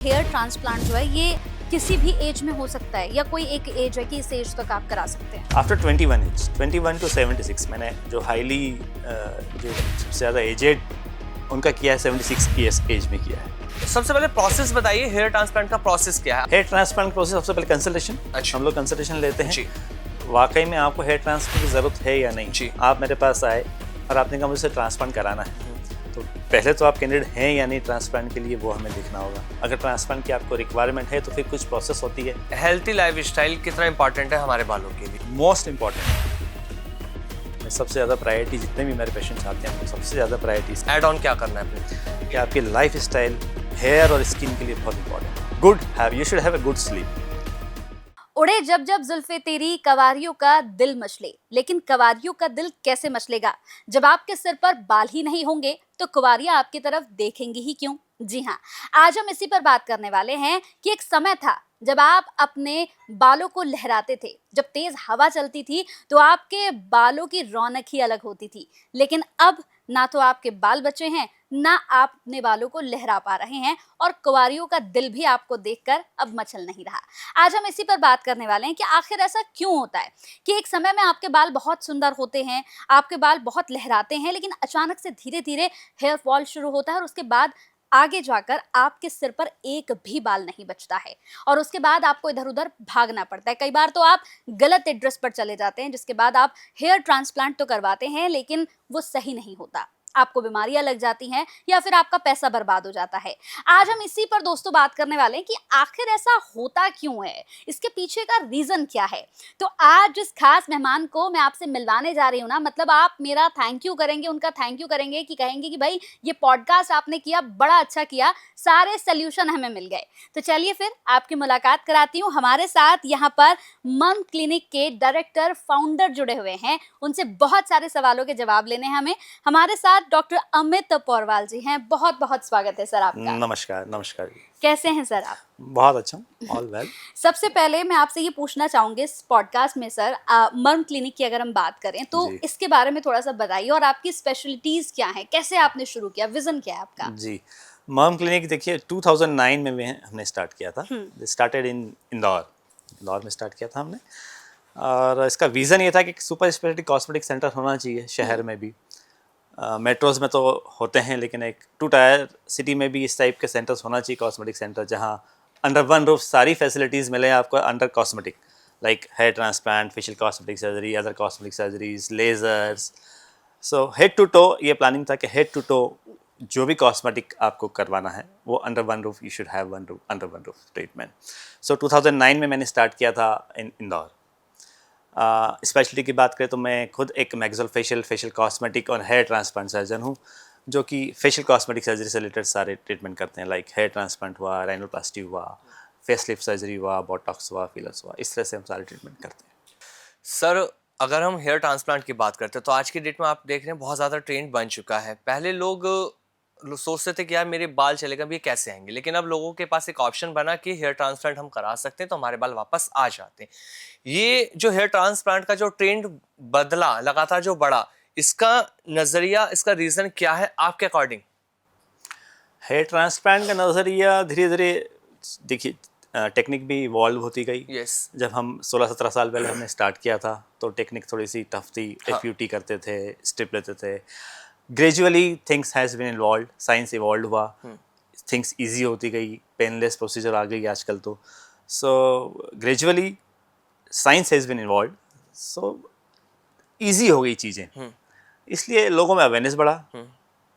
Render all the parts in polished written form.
Hair transplant जो है ये किसी भी एज में हो सकता है या कोई एक एज है कि इस एज तक आप करा सकते हैं? आफ्टर 21 एज 21 टू 76 मैंने जो हाईली जो सबसे ज़्यादा एजेड उनका किया है 76 ईयर्स एज में किया है। सबसे पहले प्रोसेस बताइए, हेयर ट्रांसप्लांट का प्रोसेस क्या है? हेयर ट्रांसप्लांट प्रोसेस सबसे पहले कंसल्टेशन। अच्छा। हम लोग कंसल्टेशन लेते हैं जी। वाकई में आपको हेयर ट्रांसप्लांट की ज़रूरत है या नहीं। जी। आप मेरे पास आए और आपने कहा मुझे ट्रांसप्लांट कराना है, तो पहले तो आप कैंडिडेट हैं या नहीं ट्रांसप्लांट के लिए, वो हमें देखना होगा। अगर ट्रांसप्लांट की आपको रिक्वायरमेंट है तो फिर कुछ प्रोसेस होती है। हेल्थी लाइफस्टाइल कितना इंपॉर्टेंट है हमारे बालों के लिए? मोस्ट इम्पॉर्टेंट, मैं सबसे ज़्यादा प्रायोरिटी जितने भी मेरे पेशेंट्स आते हैं उनको सबसे ज़्यादा प्रायोरिटी एड ऑन क्या करना है अपने? कि आपकी लाइफ स्टाइल हेयर और स्किन के लिए बहुत important. Good have you should have a good sleep. उड़े जब जब जुल्फे तेरी कवारियों का दिल मचले, लेकिन कवारियों का दिल कैसे मचलेगा जब आपके सिर पर बाल ही नहीं होंगे तो कुंवारियां आपकी तरफ देखेंगी ही क्यों? जी हाँ, आज हम इसी पर बात करने वाले हैं कि एक समय था जब आप अपने बालों को लहराते थे, जब तेज हवा चलती थी तो आपके बालों की रौनक ही अलग होती थी। लेकिन अब ना तो आपके बाल बचे हैं, ना आप अपने बालों को लहरा पा रहे हैं और कुंवारियों का दिल भी आपको देखकर अब मचल नहीं रहा। आज हम इसी पर बात करने वाले हैं कि आखिर ऐसा क्यों होता है कि एक समय में आपके बाल बहुत सुंदर होते हैं, आपके बाल बहुत लहराते हैं, लेकिन अचानक से धीरे धीरे हेयर फॉल शुरू होता है और उसके बाद आगे जाकर आपके सिर पर एक भी बाल नहीं बचता है और उसके बाद आपको इधर उधर भागना पड़ता है। कई बार तो आप गलत एड्रेस पर चले जाते हैं, जिसके बाद आप हेयर ट्रांसप्लांट तो करवाते हैं लेकिन वो सही नहीं होता, आपको बीमारियां लग जाती हैं या फिर आपका पैसा बर्बाद हो जाता है। आज हम इसी पर दोस्तों बात करने वाले हैं कि आखिर ऐसा होता क्यों है, इसके पीछे का रीजन क्या है। तो आज जिस खास मेहमान को मैं आपसे मिलवाने जा रही हूँ ना, मतलब आप मेरा थैंक यू करेंगे, उनका थैंक यू करेंगे कि कहेंगे कि भाई ये पॉडकास्ट आपने किया, बड़ा अच्छा किया, सारे सोल्यूशन हमें मिल गए। तो चलिए फिर आपकी मुलाकात कराती हूँ। हमारे साथ यहाँ पर मम क्लिनिक के डायरेक्टर फाउंडर जुड़े हुए हैं, उनसे बहुत सारे सवालों के जवाब लेने हैं हमें। हमारे साथ डॉक्टर अमित पौरवाल जी हैं। बहुत बहुत स्वागत है सर आपका। नमस्कार। नमस्कार जी। कैसे हैं सर आप? बहुत अच्छा, ऑल वेल। सबसे पहले मैं आपसे ये पूछना चाहूंगी इस पॉडकास्ट में सर, मर्म क्लिनिक की अगर हम बात करें तो जी। इसके बारे में थोड़ा सा बताइए और आपकी स्पेशलिटीज क्या हैं, कैसे आपने शुरू किया, विजन क्या है आपका? जी, मम क्लिनिक देखिए 2009 में हमने स्टार्ट किया था। स्टार्टेड इन इंदौर में स्टार्ट किया था हमने, और इसका विज़न ये था कि सुपर स्पेशलिटी कॉस्मेटिक सेंटर होना चाहिए शहर में भी। मेट्रोज में तो होते हैं लेकिन एक 2 टायर सिटी में भी इस टाइप के सेंटर्स होना चाहिए, कॉस्मेटिक सेंटर, जहाँ अंडर वन रूफ सारी फैसिलिटीज़ मिले आपको under cosmetic, like hair transplant, facial cosmetic surgery, other cosmetic surgeries, lasers. So head to toe ये प्लानिंग था कि हेड टू टो जो भी कॉस्मेटिक आपको करवाना है वो under one roof, you should have under one roof treatment. So 2009 में मैंने स्टार्ट किया था इन इंदौर। स्पेशलिटी की बात करें तो मैं खुद एक मैक्सोफेशियल, फेशियल कॉस्मेटिक और हेयर ट्रांसप्लांट सर्जन हूँ, जो कि फेशियल कॉस्मेटिक सर्जरी से रिलेटेड सारे ट्रीटमेंट करते हैं, लाइक हेयर ट्रांसप्लांट हुआ, राइनोप्लास्टी हुआ, फेस लिफ्ट सर्जरी हुआ, बोटॉक्स हुआ, फिलर्स हुआ, इस तरह से हम सारे ट्रीटमेंट करते हैं। सर, अगर हम हेयर ट्रांसप्लांट की बात करते हैं तो आज की डेट में आप देख रहे हैं बहुत ज़्यादा ट्रेंड बन चुका है। पहले लोग सोचते थे कि यार मेरे बाल चलेगा भी, ये कैसे आएंगे, लेकिन अब लोगों के पास एक ऑप्शन बना कि हेयर ट्रांसप्लांट हम करा सकते हैं तो हमारे बाल वापस आ जाते हैं। ये जो हेयर ट्रांसप्लांट का जो ट्रेंड बदला, लगातार जो बढ़ा, इसका नज़रिया, इसका रीज़न क्या है आपके अकॉर्डिंग? हेयर ट्रांसप्लांट का नज़रिया धीरे धीरे, देखिए टेक्निक भी इवॉल्व होती गई। यस। जब हम 16-17 साल पहले हमने स्टार्ट किया था तो टेक्निक थोड़ी सी टफ थी। एफयूटी करते थे, स्ट्रिप लेते थे। Gradually things has been evolve, science evolve हुआ, थिंग्स इजी होती गई, पेनलेस प्रोसीजर आ गई आजकल तो। So gradually science has been evolve, so easy हो गई चीज़ें, इसलिए लोगों में अवेयरनेस बढ़ा।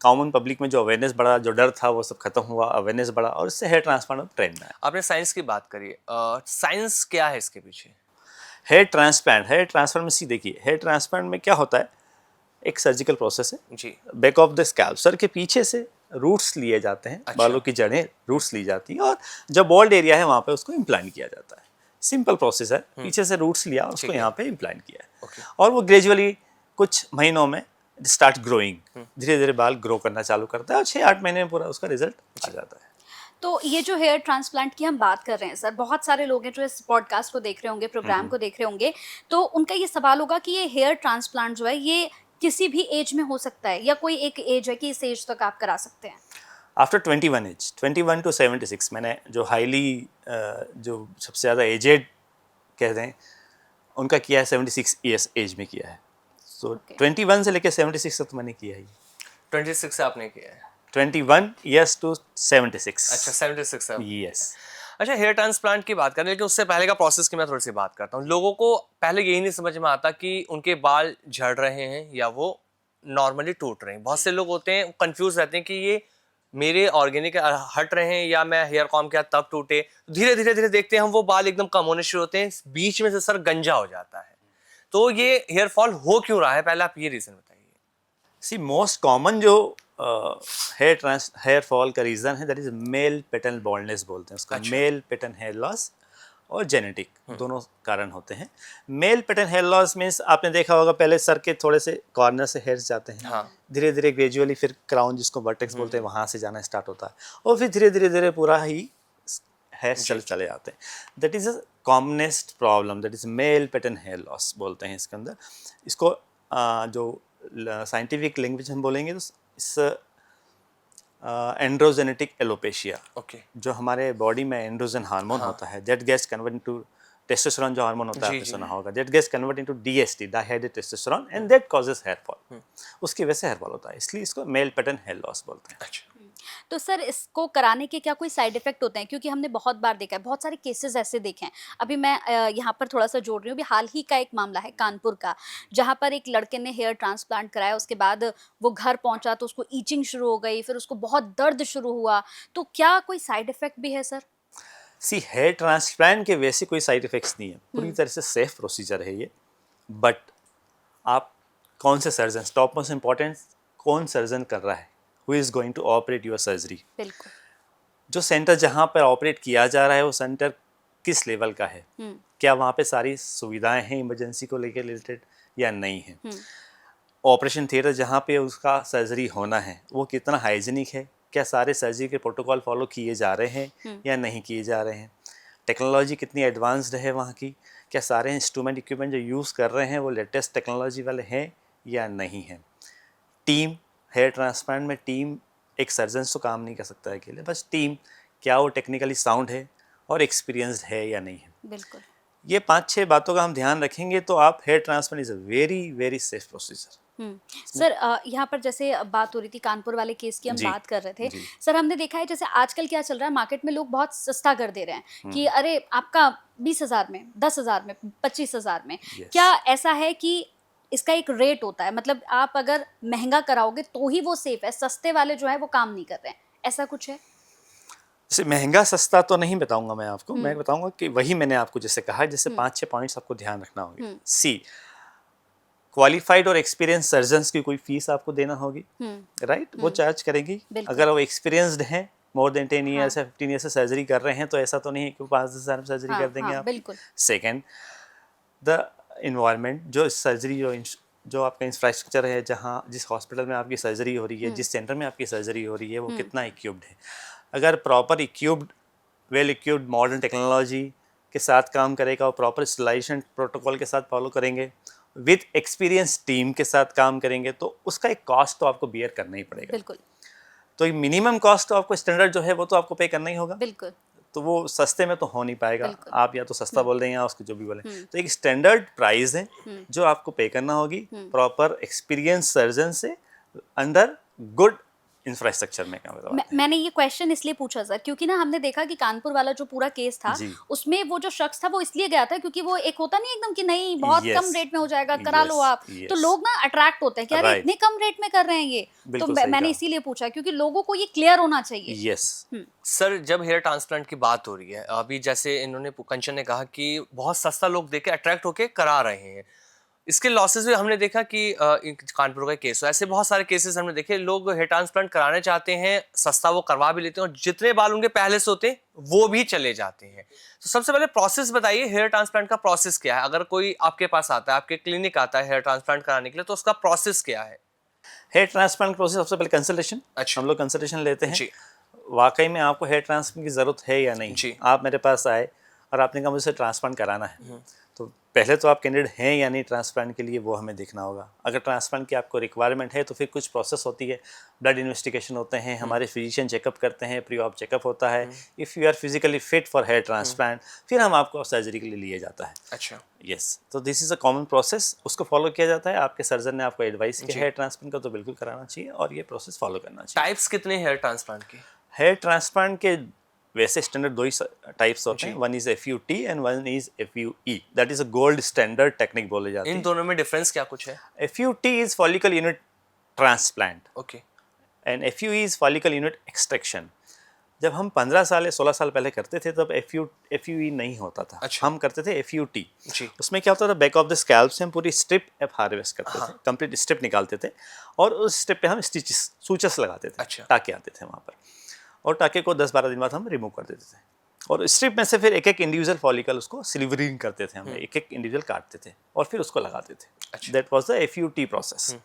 कॉमन पब्लिक में जो अवेयरनेस बढ़ा, जो डर था वो सब खत्म हुआ, अवेयरनेस बढ़ा, और इससे हेयर ट्रांसप्लांट ट्रेंड में आया। आपने साइंस की बात करी, साइंस क्या है इसके पीछे? हेयर ट्रांसप्लांट में सी देखिए, हेयर ट्रांसप्लांट में क्या होता है, एक सर्जिकल प्रोसेस है जी। बैक ऑफ द स्कैल्प, सर के पीछे से रूट्स लिए जाते हैं। अच्छा। बालों की जड़ें, रूट्स ली जाती हैं, और जो बॉल्ड एरिया है वहाँ पे उसको इम्प्लांट किया जाता है। सिंपल प्रोसेस है, पीछे से रूट्स लिया, उसको ठीक है। यहाँ पे इम्प्लांट किया है, ओके। और वो ग्रेजुअली कुछ महीनों में स्टार्ट ग्रोइंग, धीरे धीरे बाल ग्रो करना चालू करता है, और 6-8 महीने में पूरा उसका रिजल्ट आ जाता है। तो ये जो हेयर ट्रांसप्लांट की हम बात कर रहे हैं सर, बहुत सारे लोग हैं जो इस पॉडकास्ट को देख रहे होंगे, प्रोग्राम को देख रहे होंगे, तो उनका ये सवाल होगा कि ये हेयर ट्रांसप्लांट जो है ये किसी भी एज में हो सकता है या कोई एक एज है कि इस एज तक आप करा सकते हैं? आफ्टर 21 एज 21 टू 76 मैंने जो हाईली जो सबसे ज़्यादा एजेड कहते हैं उनका किया है 76 ईयर्स एज में किया है। सो 21 से लेकर 76 तक मैंने किया है। 26 से आपने किया है? 21 ईयर्स टू 76। अच्छा 76 से। यस। अच्छा, हेयर ट्रांसप्लांट की बात करें, लेकिन उससे पहले का प्रोसेस की मैं थोड़ी सी बात करता हूँ। लोगों को पहले यही नहीं समझ में आता कि उनके बाल झड़ रहे हैं या वो नॉर्मली टूट रहे हैं। बहुत से लोग होते हैं कंफ्यूज रहते हैं कि ये मेरे ऑर्गेनिक हट रहे हैं या मैं हेयर कॉम किया तब टूटे। धीरे धीरे धीरे देखते हैं हम, वो बाल एकदम कम होने शुरू होते हैं, बीच में से सर गंजा हो जाता है। तो ये हेयर फॉल हो क्यों रहा है, पहले आप ये रीजन बताइए। सी मोस्ट कॉमन जो हेयर फॉल का रीज़न है that is male pattern baldness बोलते हैं उसका। अच्छा। मेल पैटर्न हेयर लॉस और जेनेटिक दोनों कारण होते हैं। Male pattern hair loss means आपने देखा होगा पहले सर के थोड़े से कॉर्नर से हेयर्स जाते हैं। हाँ। धीरे धीरे ग्रेजुअली फिर क्राउन जिसको वर्टेक्स बोलते हैं वहाँ से जाना स्टार्ट होता है और फिर धीरे धीरे धीरे पूरा ही हेयर चले जाते हैं। That is a commonest problem, that is male pattern hair loss बोलते हैं इसके अंदर। इसको जो साइंटिफिक लैंग्वेज हम बोलेंगे तो इस एंड्रोजेनेटिक एलोपेशिया, ओके। जो हमारे बॉडी में एंड्रोजन हार्मोन होता है that gets convert into testosterone जो हार्मोन होता है आपने सुना होगा, that gets convert into DST dihydrate testosterone and that causes hair fall. उसकी वजह से हेयर फॉल होता है, इसलिए इसको मेल पैटर्न हेयर लॉस बोलते हैं। अच्छा। तो सर इसको कराने के क्या कोई साइड इफेक्ट होते हैं? क्योंकि हमने बहुत बार देखा है, बहुत सारे केसेस ऐसे देखे हैं। अभी मैं यहाँ पर थोड़ा सा जोड़ रही हूँ, अभी हाल ही का एक मामला है कानपुर का, जहाँ पर एक लड़के ने हेयर ट्रांसप्लांट कराया, उसके बाद वो घर पहुंचा तो उसको ईचिंग शुरू हो गई, फिर उसको बहुत दर्द शुरू हुआ। तो क्या कोई साइड इफेक्ट भी है सर? सी हेयर ट्रांसप्लांट के वैसे कोई साइड इफेक्ट्स नहीं है, पूरी तरह से सेफ प्रोसीजर है ये। बट आप कौन से सर्जन, टॉप मोस्ट इम्पॉर्टेंट कौन सर्जन कर रहा है, who is going to operate your surgery. बिल्कुल। जो सेंटर जहाँ पर ऑपरेट किया जा रहा है वो सेंटर किस लेवल का है, क्या वहाँ पे सारी सुविधाएं हैं इमरजेंसी को लेकर रिलेटेड या नहीं है। ऑपरेशन थिएटर जहाँ पे उसका सर्जरी होना है वो कितना हाइजीनिक है, क्या सारे सर्जरी के प्रोटोकॉल फॉलो किए जा रहे हैं या नहीं किए जा रहे हैं, टेक्नोलॉजी कितनी एडवांस्ड है वहाँ की, क्या सारे इंस्ट्रूमेंट इक्विपमेंट जो यूज़ कर रहे हैं वो लेटेस्ट टेक्नोलॉजी वाले हैं या नहीं है। टीम, हेयर ट्रांसप्लांट में टीम, एक सर्जन तो काम नहीं कर सकता है अकेले, बस टीम क्या वो टेक्निकली साउंड है और एक्सपीरियंस्ड है या नहीं है। बिल्कुल। ये 5-6 बातों का हम ध्यान रखेंगे तो आप hair transplant is a very very safe procedure. Sir यहाँ पर जैसे बात हो रही थी कानपुर वाले केस की, हम जी, बात कर रहे थे जी। सर, हमने देखा है जैसे आजकल क्या चल रहा है मार्केट में, लोग बहुत सस्ता कर दे रहे हैं कि अरे आपका 20,000 में, 10,000 में, 25,000 में। Yes. क्या ऐसा है कि इसका एक रेट होता है, मतलब आप अगर महंगा कराओगे तो ही वो सेफ है, सस्ते वाले जो है वो काम नहीं कर रहे हैं, ऐसा कुछ है? जैसे महंगा सस्ता तो नहीं बताऊंगा मैं आपको, मैं बताऊंगा कि वही मैंने आपको जैसे कहा, जैसे 5-6 पॉइंट्स आपको ध्यान रखना होगा। सी, क्वालिफाइड और एक्सपीरियंस सर्जन्स की कोई फीस आपको देना होगी, राइट, वो चार्ज करेंगी। अगर वो एक्सपीरियंस्ड हैं, मोर देन 10 ईयर्स या 15 ईयर्स से सर्जरी कर रहे हैं तो ऐसा तो नहीं है कि 5-10 हज़ार में सर्जरी कर देंगे आप। बिल्कुल। सेकेंड, द इन्वायरमेंट, जो सर्जरी जो आपका इंफ्रास्ट्रक्चर है, जहाँ जिस हॉस्पिटल में आपकी सर्जरी हो रही है, जिस सेंटर में आपकी सर्जरी हो रही है, वो कितना इक्विप्ड है। अगर proper equipped, well equipped modern technology के साथ काम करेगा और प्रॉपर स्टरलाइजेशन प्रोटोकॉल के साथ फॉलो करेंगे, विद एक्सपीरियंस टीम के साथ काम करेंगे, तो उसका एक कॉस्ट तो आपको बियर करना ही पड़ेगा। बिल्कुल। तो मिनिमम कॉस्ट तो आपको स्टैंडर्ड जो है वो तो आपको पे करना ही होगा। बिल्कुल। तो वो सस्ते में तो हो नहीं पाएगा, बिल्कुल। आप या तो सस्ता बोल दें या उसको जो भी बोलें। तो एक स्टैंडर्ड प्राइस है जो आपको पे करना होगी प्रॉपर एक्सपीरियंस सर्जन से अंडर गुड इंफ्रास्ट्रक्चर में काम। मैंने ये क्वेश्चन इसलिए पूछा सर क्योंकि ना हमने देखा कि कानपुर वाला जो पूरा केस था जी। उसमें वो जो शख्स था वो इसलिए गया था क्योंकि वो एक होता नहीं एकदम कि नहीं बहुत Yes. कम रेट में हो जाएगा, करा लो Yes. आप। Yes. तो लोग ना अट्रैक्ट होते हैं कि अरे Right. इतने कम रेट में कर रहे हैं ये, तो बिल्कुल सही मैंने कहा। इसीलिए पूछा क्योंकि लोगों को ये क्लियर होना चाहिए। यस। सर, जब हेयर ट्रांसप्लांट की बात हो रही है, अभी जैसे इन्होंने कंचन ने कहा कि बहुत सस्ता लोग देख के अट्रैक्ट होके करा रहे हैं, इसके लॉसेस भी हमने देखा कि कानपुर का केस हो, ऐसे बहुत सारे केसेस हमने देखे। लोग हेयर ट्रांसप्लांट कराने चाहते हैं, सस्ता वो करवा भी लेते हैं और जितने बाल उनके पहले से होते हैं वो भी चले जाते हैं। तो सबसे पहले प्रोसेस बताइए, हेयर ट्रांसप्लांट का प्रोसेस क्या है? अगर कोई आपके पास आता है, आपके क्लिनिक आता है हेयर ट्रांसप्लांट कराने के लिए, तो उसका प्रोसेस क्या है? हेयर ट्रांसप्लांट प्रोसेस सबसे पहले कंसल्टेशन। अच्छा। हम लोग कंसल्टेशन लेते हैं जी। वाकई में आपको हेयर ट्रांसप्लांट की ज़रूरत है या नहीं। जी। आप मेरे पास आए और आपने कहा मुझे ट्रांसप्लांट कराना है, तो पहले तो आप कैंडिडेट हैं या नहीं ट्रांसप्लांट के लिए, वो हमें देखना होगा। अगर ट्रांसप्लांट की आपको रिक्वायरमेंट है तो फिर कुछ प्रोसेस होती है, ब्लड इन्वेस्टिगेशन होते हैं, हमारे फिजिशियन चेकअप करते हैं, प्री ऑप चेकअप होता है। If you are physically fit for hair transplant, फिर हम आपको सर्जरी के लिए लिए जाता है। अच्छा। यस, तो this is a common process, उसको फॉलो किया जाता है। आपके सर्जन ने आपको एडवाइस किया जी। हेयर ट्रांसप्लांट का, तो बिल्कुल कराना चाहिए और ये प्रोसेस फॉलो करना चाहिए। टाइप्स कितने हेयर ट्रांसप्लांट के? हेयर ट्रांसप्लांट के वैसे स्टैंडर्ड दो ही टाइप्स होते हैं, जी। One is FUT and one is FUE। That is a gold standard technique बोली जाती इन है। दोनों में डिफरेंस क्या कुछ है? FUT is follicle unit transplant okay. And FUE is follicle unit extraction. जब हम 15 साल या 16 साल पहले करते थे तब FUE नहीं होता था। अच्छा। हम करते थे FUT। जी। उसमें क्या होता था, बैक ऑफ द स्कैल्प से हम पूरी स्ट्रिप हार्वेस्ट करते हाँ। थे, कंप्लीट स्ट्रिप निकालते थे और उस स्ट्रिप पे हम स्टिचेस सूचस लगाते थे। अच्छा। टाके आते थे वहाँ पर, और टाके को 10-12 दिन बाद हम रिमूव कर देते थे और स्ट्रिप में से फिर एक एक इंडिविजुअल फॉलिकल उसको सिल्वरिंग करते थे, हम एक एक इंडिविजुअल काटते थे और फिर उसको लगाते थे। अच्छा। That was the FUT process.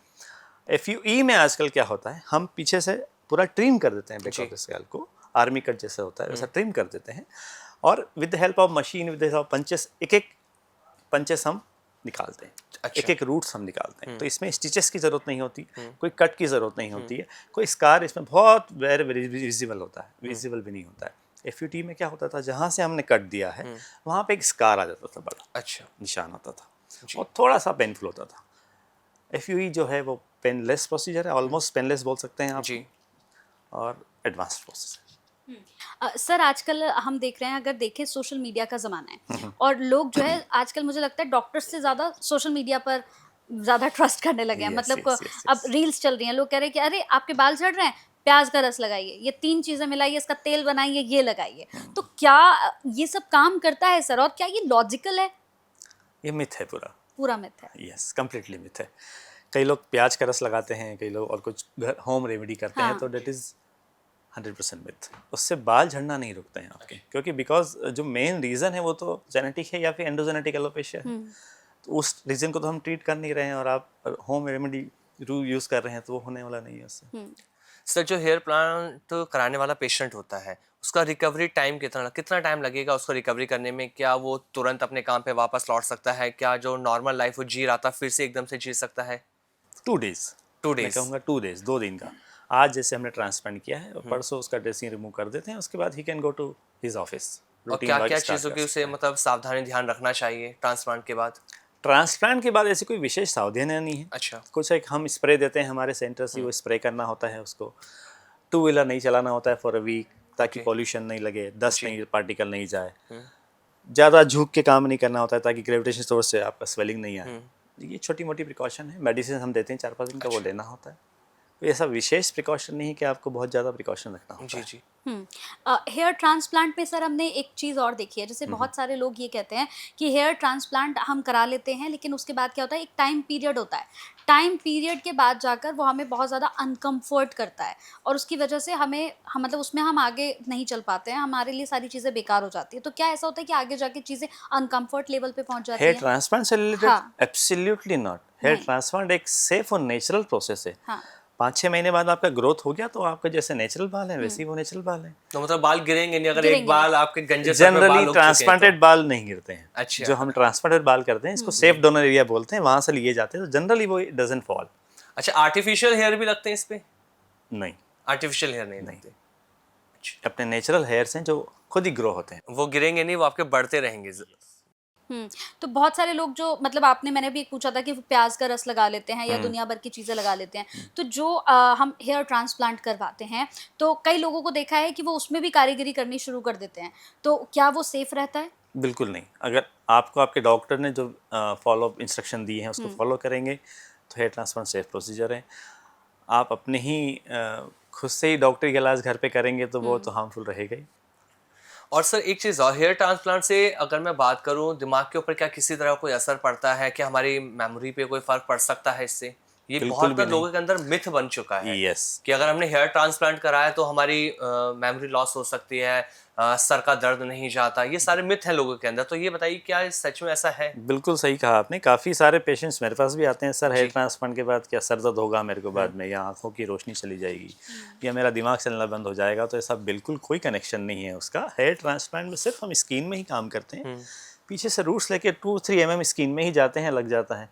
FUE में आजकल क्या होता है, हम पीछे से पूरा ट्रिम कर देते हैं बैक जी। ऑफ द स्कैल्प को, आर्मी कट जैसा होता है वैसा ट्रिम कर देते हैं और with the help of machine, with the help of punches, एक एक पंचेस हम निकालते हैं। अच्छा। एक एक रूट्स हम निकालते हैं। तो इसमें स्टिचेस की ज़रूरत नहीं होती, कोई कट की ज़रूरत नहीं होती है, कोई स्कार इसमें बहुत वेरी वेरी विजिबल होता है, विजिबल भी नहीं होता है। FUT में क्या होता था, जहाँ से हमने कट दिया है वहाँ पे एक स्कार आ जाता था, बड़ा अच्छा। निशान आता था जी। और थोड़ा सा पेनफुल होता था। FUE जो है वो पेनलेस प्रोसीजर है, ऑलमोस्ट पेनलेस बोल सकते हैं आप, जी। और एडवांस प्रोसेस है। सर आजकल हम देख रहे हैं, अगर देखें सोशल मीडिया का ज़माना है और लोग जो है आजकल मुझे लगता है डॉक्टर्स से ज़्यादा सोशल मीडिया पर ज़्यादा ट्रस्ट करने लगे हैं। Yes, मतलब yes, yes, अब yes. रील्स चल रही हैं, लोग कह रहे हैं कि अरे आपके बाल झड़ रहे हैं, प्याज का रस लगाइए, ये 3 चीज़ें मिलाइए, इसका तेल बनाइए, ये लगाइए। तो क्या ये सब काम करता है सर, और क्या ये लॉजिकल है? ये मिथ है पूरा। पूरा मिथ है। यस, कम्प्लीटली मिथ है। कई लोग प्याज का रस लगाते हैं, कई लोग और कुछ घर होम रेमेडी करते हैं, हाँ। तो डेट इज़ 100% मिथ। उससे बाल झड़ना नहीं रुकते हैं आपके, क्योंकि बिकॉज जो मेन रीज़न है वो तो जेनेटिक है या फिर एंडोजेनेटिक एलोपेशिया है। तो उस रीज़न को तो हम ट्रीट कर नहीं रहे हैं और आप होम रेमेडी यूज़ कर रहे हैं, तो वो होने वाला नहीं है उससे। सर जो हेयर प्लांट कराने वाला पेशेंट होता है, उसका रिकवरी टाइम कितना टाइम लगेगा उसको रिकवरी करने में? क्या वो तुरंत अपने काम पे वापस लौट सकता है? क्या जो नॉर्मल लाइफ वो जी रहा था फिर से एकदम से जी सकता है? 2 डेज़, 2 मैं डेज। कहूँगा 2 डेज़, 2 दिन का। आज जैसे हमने ट्रांसप्लांट किया है और परसों उसका ड्रेसिंग रिमूव कर देते हैं, उसके बाद ही can go to his office, और रूटीन क्या वर्क क्या स्टार्ट चीज़ों कर की सकता उसे है। मतलब सावधानी ध्यान रखना चाहिए ट्रांसप्लांट के बाद? ट्रांसप्लांट के बाद ऐसी कोई विशेष सावधानियाँ नहीं है। अच्छा। कुछ एक हम स्प्रे देते हैं हमारे सेंटर से, वो स्प्रे करना होता है उसको। 2 व्हीलर नहीं चलाना होता है फॉर अ वीक, ताकि Okay. पॉल्यूशन नहीं लगे, डस्ट जी। नहीं, पार्टिकल नहीं जाए। ज़्यादा झुक के काम नहीं करना होता है ताकि ग्रेविटेशन सोर्स से आपका स्वेलिंग नहीं आए। ये छोटी मोटी प्रिकॉशन है। मेडिसिन हम देते हैं 4-5 दिन का, वो अच्छा। लेना होता है। कोई ऐसा विशेष प्रिकॉशन नहीं है कि आपको बहुत ज़्यादा प्रिकॉशन रखना होता जी है। जी। हेयर ट्रांसप्लांट में सर हमने एक चीज़ और देखी है, जैसे बहुत सारे लोग ये कहते हैं कि हेयर ट्रांसप्लांट हम करा लेते हैं, लेकिन उसके बाद क्या होता है, एक टाइम पीरियड होता है, टाइम पीरियड के बाद जाकर वो हमें बहुत ज़्यादा अनकम्फर्ट करता है और उसकी वजह से हम मतलब उसमें हम आगे नहीं चल पाते हैं, हमारे लिए सारी चीज़ें बेकार हो जाती है। तो क्या ऐसा होता है कि आगे जाके चीज़ें अनकम्फर्ट लेवल पे पहुंच जाती हेयर हैं? ट्रांसप्लांट से रिलेटेड हाँ। Absolutely not. हेयर नहीं। ट्रांसप्लांट एक सेफ और नेचुरल प्रोसेस है। हाँ। 5-6 महीने बाद आपका ग्रोथ हो गया तो आपका जैसे नेचुरल बाल है वैसे ही वो नेचुरल बाल है। तो मतलब बाल गिरेंगे नहीं अगर एक गिरेंगे नहीं। बाल आपके गंजे सर पे जनरली बाल उग चुके हैं तो? ट्रांसप्लांटेड बाल नहीं गिरते हैं। अच्छा। जो हम ट्रांसप्लांटेड बाल करते हैं, इसको सेफ डोनर एरिया बोलते हैं, वहां से लिए जाते हैं, तो जनरली वो डजंट फॉल। अच्छा, आर्टिफिशियल हेयर भी लगते हैं इस पे? नहीं, आर्टिफिशियल हेयर नहीं लगते? अपने नेचुरल हेयर्स हैं जो खुद ही ग्रो होते हैं। वो गिरेंगे नहीं, वो आपके बढ़ते रहेंगे। तो बहुत सारे लोग जो मतलब मैंने भी एक पूछा था कि वो प्याज का रस लगा लेते हैं या दुनिया भर की चीज़ें लगा लेते हैं। तो जो हम हेयर ट्रांसप्लांट करवाते हैं, तो कई लोगों को देखा है कि वो उसमें भी कारीगरी करनी शुरू कर देते हैं। तो क्या वो सेफ रहता है? बिल्कुल नहीं। अगर आपको आपके डॉक्टर ने जो फॉलो अप इंस्ट्रक्शन दिए हैं उसको फॉलो करेंगे तो हेयर ट्रांसप्लांट सेफ प्रोसीजर है। आप अपने ही खुद से ही डॉक्टरी का इलाज घर पे करेंगे तो वो तो हार्मफुल रहेगा ही। और सर एक चीज़ और, हेयर ट्रांसप्लांट से अगर मैं बात करूं, दिमाग के ऊपर क्या किसी तरह कोई असर पड़ता है? क्या हमारी मेमोरी पे कोई फर्क पड़ सकता है इससे? ये बिल्कुल बहुत भी ना लोगों के अंदर मिथ बन चुका है यस, कि अगर हमने हेयर ट्रांसप्लांट कराया तो हमारी मेमोरी लॉस हो सकती है, सर का दर्द नहीं जाता। ये सारे मिथ हैं लोगों के अंदर। तो ये बताइए क्या सच में ऐसा है? बिल्कुल सही कहा आपने। काफ़ी सारे पेशेंट्स मेरे पास भी आते हैं, सर हेयर जी। ट्रांसप्लांट के बाद क्या सर दर्द होगा मेरे को बाद में, या आंखों की रोशनी चली जाएगी, या मेरा दिमाग चलना बंद हो जाएगा। तो ऐसा बिल्कुल कोई कनेक्शन नहीं है उसका। हेयर ट्रांसप्लांट में सिर्फ हम स्किन में ही काम करते हैं, पीछे से रूट्स लेके 2-3 mm स्किन में ही जाते हैं, लग जाता है।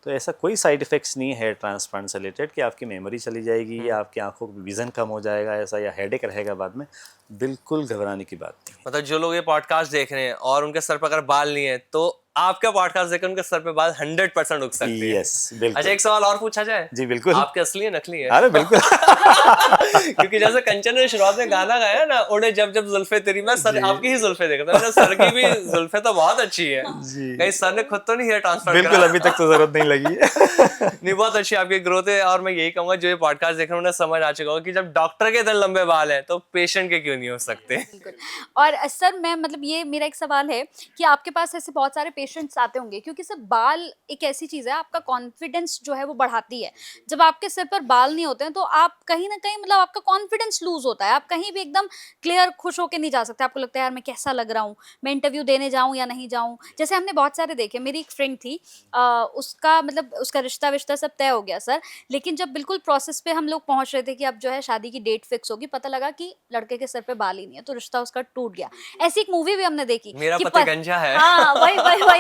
तो ऐसा कोई साइड इफ़ेक्ट्स नहीं है हेयर ट्रांसप्लांट से रिलेटेड कि आपकी मेमोरी चली जाएगी या आपकी आंखों का विज़न कम हो जाएगा ऐसा, या हेडेक रहेगा बाद में। बिल्कुल घबराने की बात नहीं है। मतलब जो लोग ये पॉडकास्ट देख रहे हैं और उनके सर पर अगर बाल नहीं है, तो आपका पॉडकास्ट देखकर उनके सर पे बाल 100% उग सकते हैं। यस, बिल्कुल। अच्छा, एक सवाल और पूछा जाए? जी बिल्कुल। आपके असली है नकली है? अरे बिल्कुल। क्योंकि जैसे कंचन ने शुरुआत में गाना गाया ना, उड़े जब जब जुल्फे तेरी, मैं सर आपकी ही जुल्फे देखा था, मैंने सर की भी जुल्फे तो बहुत अच्छी है जी। कहीं सर ने खुद तो नहीं हेयर ट्रांसप्लांट बिल्कुल, करा? अभी तक तो जरूरत नहीं लगी है। नहीं, बहुत अच्छी आपकी ग्रोथ है। और मैं यही कहूंगा जो ये पॉडकास्ट देख रहे हैं उन्हें समझ आ चुका होगा कि जब डॉक्टर के इतने लंबे बाल हैं तो पेशेंट के क्यों नहीं हो सकते। बिल्कुल। और सर मैं मतलब ये मेरा एक सवाल है कि आपके पास ऐसे बहुत सारे पेशेंट्स आते होंगे, क्योंकि सर बाल एक ऐसी चीज़ है, आपका कॉन्फिडेंस जो है वो बढ़ाती है। जब आपके सिर पर बाल नहीं होते हैं तो आप कहीं ना कहीं मतलब आपका कॉन्फिडेंस लूज होता है, आप कहीं भी एकदम क्लियर खुश होकर नहीं जा सकते। आपको लगता है यार मैं कैसा लग रहा हूँ, मैं इंटरव्यू देने जाऊँ या नहीं जाऊँ। जैसे हमने बहुत सारे देखे, मेरी एक फ्रेंड थी, उसका मतलब उसका रिश्ता विश्ता सब तय हो गया सर, लेकिन जब बिल्कुल प्रोसेस पे हम लोग पहुंच रहे थे कि अब जो है शादी की डेट फिक्स होगी, पता लगा कि लड़के के सर पे बाल ही नहीं है, तो रिश्ता उसका टूट गया। ऐसी एक मूवी भी हमने देखी मेरा कि पति गंजा है। हाँ वही वही वही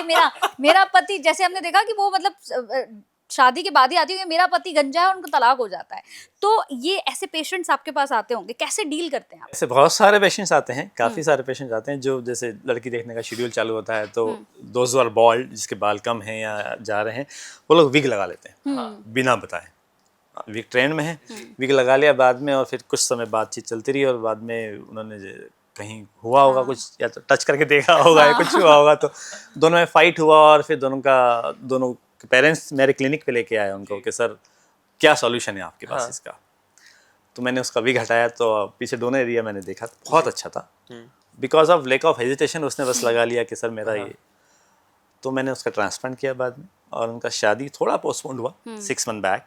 मेरा पति, जैसे हमने देखा कि वो मतलब शादी के बाद ही आती है मेरा पति गंजा है और उनका तलाक हो जाता है। तो ये ऐसे पेशेंट्स आपके पास आते होंगे, कैसे डील करते हैं आप? ऐसे बहुत सारे पेशेंट्स आते हैं, काफ़ी सारे पेशेंट्स आते हैं जो जैसे लड़की देखने का शेड्यूल चालू होता है तो दोज आर बॉल्ड, जिसके बाल कम हैं या जा रहे हैं, वो लोग विग लगा लेते हैं बिना बताए। विग ट्रेंड में है, विग लगा लिया बाद में, और फिर कुछ समय बातचीत चलती रही और बाद में उन्होंने कहीं हुआ होगा कुछ, या तो टच करके देखा होगा या कुछ हुआ होगा, तो दोनों में फाइट हुआ और फिर दोनों पेरेंट्स मेरे क्लिनिक पे लेके आए उनको कि सर क्या सॉल्यूशन है आपके पास इसका। तो मैंने उसका विग हटाया, तो पीछे दोनों एरिया मैंने देखा, बहुत अच्छा था। Because of lack of hesitation उसने बस लगा लिया कि सर मेरा ये, तो मैंने उसका ट्रांसप्लांट किया बाद में, और उनका शादी थोड़ा पोस्टपोन्ड हुआ 6 मंथ बैक।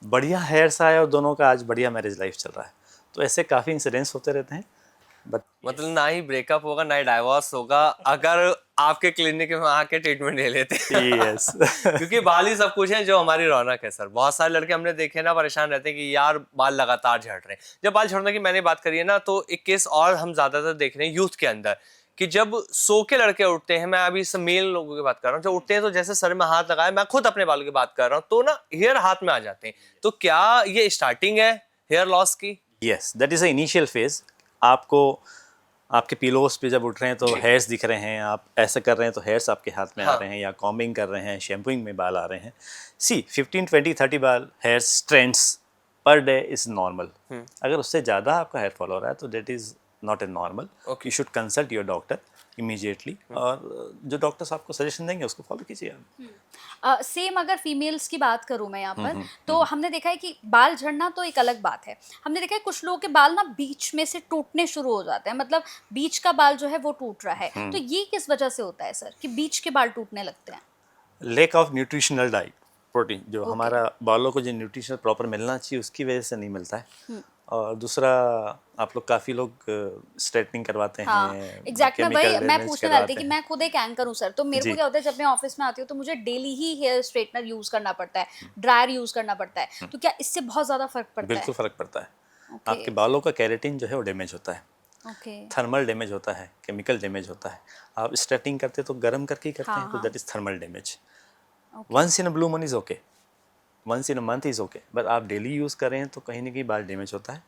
बढ़िया हेयर्स आए और दोनों का आज बढ़िया मैरिज लाइफ चल रहा है। तो ऐसे काफ़ी इंसिडेंट्स होते रहते हैं। बट मतलब ना ही ब्रेकअप होगा ना ही डाइवोर्स होगा अगर आपके क्लिनिक में आके ट्रीटमेंट ले लेते हैं। यस। क्योंकि बाल ही सब कुछ है जो हमारी रौनक है सर। बहुत सारे लड़के हमने देखे ना परेशान रहते हैं कि यार बाल लगातार झड़ रहे हैं। जब बाल झड़ने की मैंने बात करी है ना, तो एक केस और हम ज्यादातर देख रहे हैं यूथ के अंदर कि जब सो के लड़के उठते हैं, मैं अभी सब मेल लोगों की बात कर रहा हूँ, जब उठते हैं तो जैसे सर में हाथ लगाए, मैं खुद अपने बालों की बात कर रहा हूँ, तो ना हेयर हाथ में आ जाते हैं। तो क्या ये स्टार्टिंग है हेयर लॉस की? Yes, that is a initial phase. आपको आपके पिलोस पे जब उठ रहे हैं तो हेयर्स दिख रहे हैं, आप ऐसे कर रहे हैं तो हेयर्स आपके हाथ में आ रहे हैं, या कॉम्बिंग कर रहे हैं, शैम्पूइंग में बाल आ रहे हैं। सी 15, 20, 30 बाल hair strands per day is normal. अगर उससे ज़्यादा आपका हेयर फॉल हो रहा है तो that is not a normal. You should consult your doctor immediately, और जो डॉक्टर्स आपको सजेशन देंगे उसको फॉलो कीजिए आप। सेम अगर फीमेल्स की बात करूं मैं यहाँ पर, तो हमने देखा है कि बाल झड़ना तो एक अलग बात है। हमने देखा है कुछ लोगों के बाल ना बीच में से टूटने शुरू हो जाते हैं, मतलब बीच का बाल जो है वो टूट रहा है। तो ये किस वजह से होता है सर कि बीच के बाल टूटने लगते हैं? Lack of nutritional diet, protein जो हमारा बालों को जो न्यूट्रिशन प्रॉपर मिलना चाहिए उसकी वजह से नहीं मिलता है। और दूसरा, आप लोग काफ़ी लोग स्ट्रेटनिंग करवाते हाँ, हैं, एग्जैक्ट मैं chemical वही मैं damage पूछने वाली थी करवाते कि हैं। मैं खुद एक एंकर हूँ सर, तो मेरे को जी। क्या होता है जब मैं ऑफिस में आती हूँ तो मुझे डेली ही हेयर स्ट्रेटनर यूज करना पड़ता है, ड्रायर यूज करना पड़ता है। तो क्या इससे बहुत ज्यादा फर्क पड़ता है? बिल्कुल फ़र्क पड़ता है। ओके आपके बालों का केराटिन जो है वो डैमेज होता है, ओके थर्मल डैमेज होता है, केमिकल डैमेज होता है। आप स्ट्रेटनिंग करते तो गर्म करके ही करते हाँ, हैं, तो हाँ। That is thermal damage. Okay once in a blue moon is okay, once in a month is okay, but आप डेली यूज़ कर रहे हैं तो कहीं ना कहीं बाल डैमेज होता है।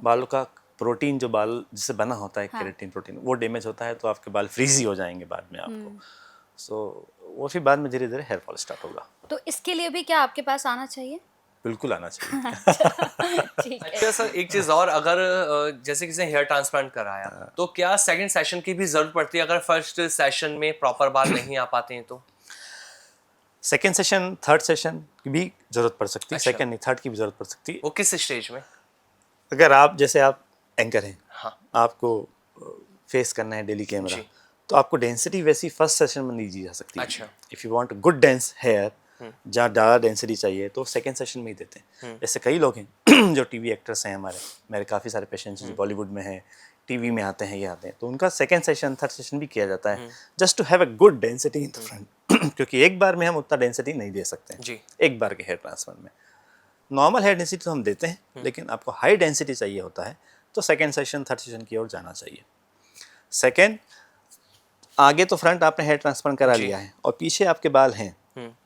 बालों का प्रोटीन जो बाल जिससे बना होता है, केराटिन प्रोटीन, वो डैमेज होता है तो आपके बाल फ्रीजी हो जाएंगे बाद में आपको। सो वो फिर बाद में धीरे धीरे हेयर फॉल स्टार्ट होगा। तो इसके लिए भी क्या आपके पास आना चाहिए? बिल्कुल आना चाहिए। ठीक है। अच्छा सर, एक चीज और, अगर जैसे किसी ने हेयर ट्रांसप्लांट कराया तो क्या सेकंड सेशन की भी जरूरत पड़ती है अगर फर्स्ट सेशन में प्रॉपर बाल नहीं आ पाते हैं तो? सेकेंड सेशन, थर्ड सेशन की भी ज़रूरत पड़ सकती है। अच्छा। सेकेंड नहीं, थर्ड की भी ज़रूरत पड़ सकती है। वो किस स्टेज में? अगर आप जैसे आप एंकर हैं, हाँ आपको फेस करना है डेली कैमरा, जी। तो आपको डेंसिटी वैसी फर्स्ट सेशन में नहीं दी जा सकती। अच्छा। If you want good dense hair, जहाँ ज़्यादा डेंसिटी चाहिए तो सेकेंड सेशन में ही देते हैं। जैसे कई लोग हैं जो टीवी एक्टर्स हैं, मेरे काफ़ी सारे पेशेंट्स जो बॉलीवुड में हैं, टीवी में आते हैं, ये आते हैं, तो उनका सेकेंड सेशन, थर्ड सेशन भी किया जाता है, just to have a good density in the front. क्योंकि एक बार में हम उतना डेंसिटी नहीं दे सकते हैं जी। एक बार के हेयर ट्रांसफर में। नॉर्मल हेयर डेंसिटी तो हम देते हैं, लेकिन आपको हाई डेंसिटी चाहिए होता है तो सेकेंड सेशन, थर्ड सेशन की ओर जाना चाहिए। सेकेंड, आगे तो फ्रंट आपने हेयर ट्रांसप्लांट करा लिया है और पीछे आपके बाल हैं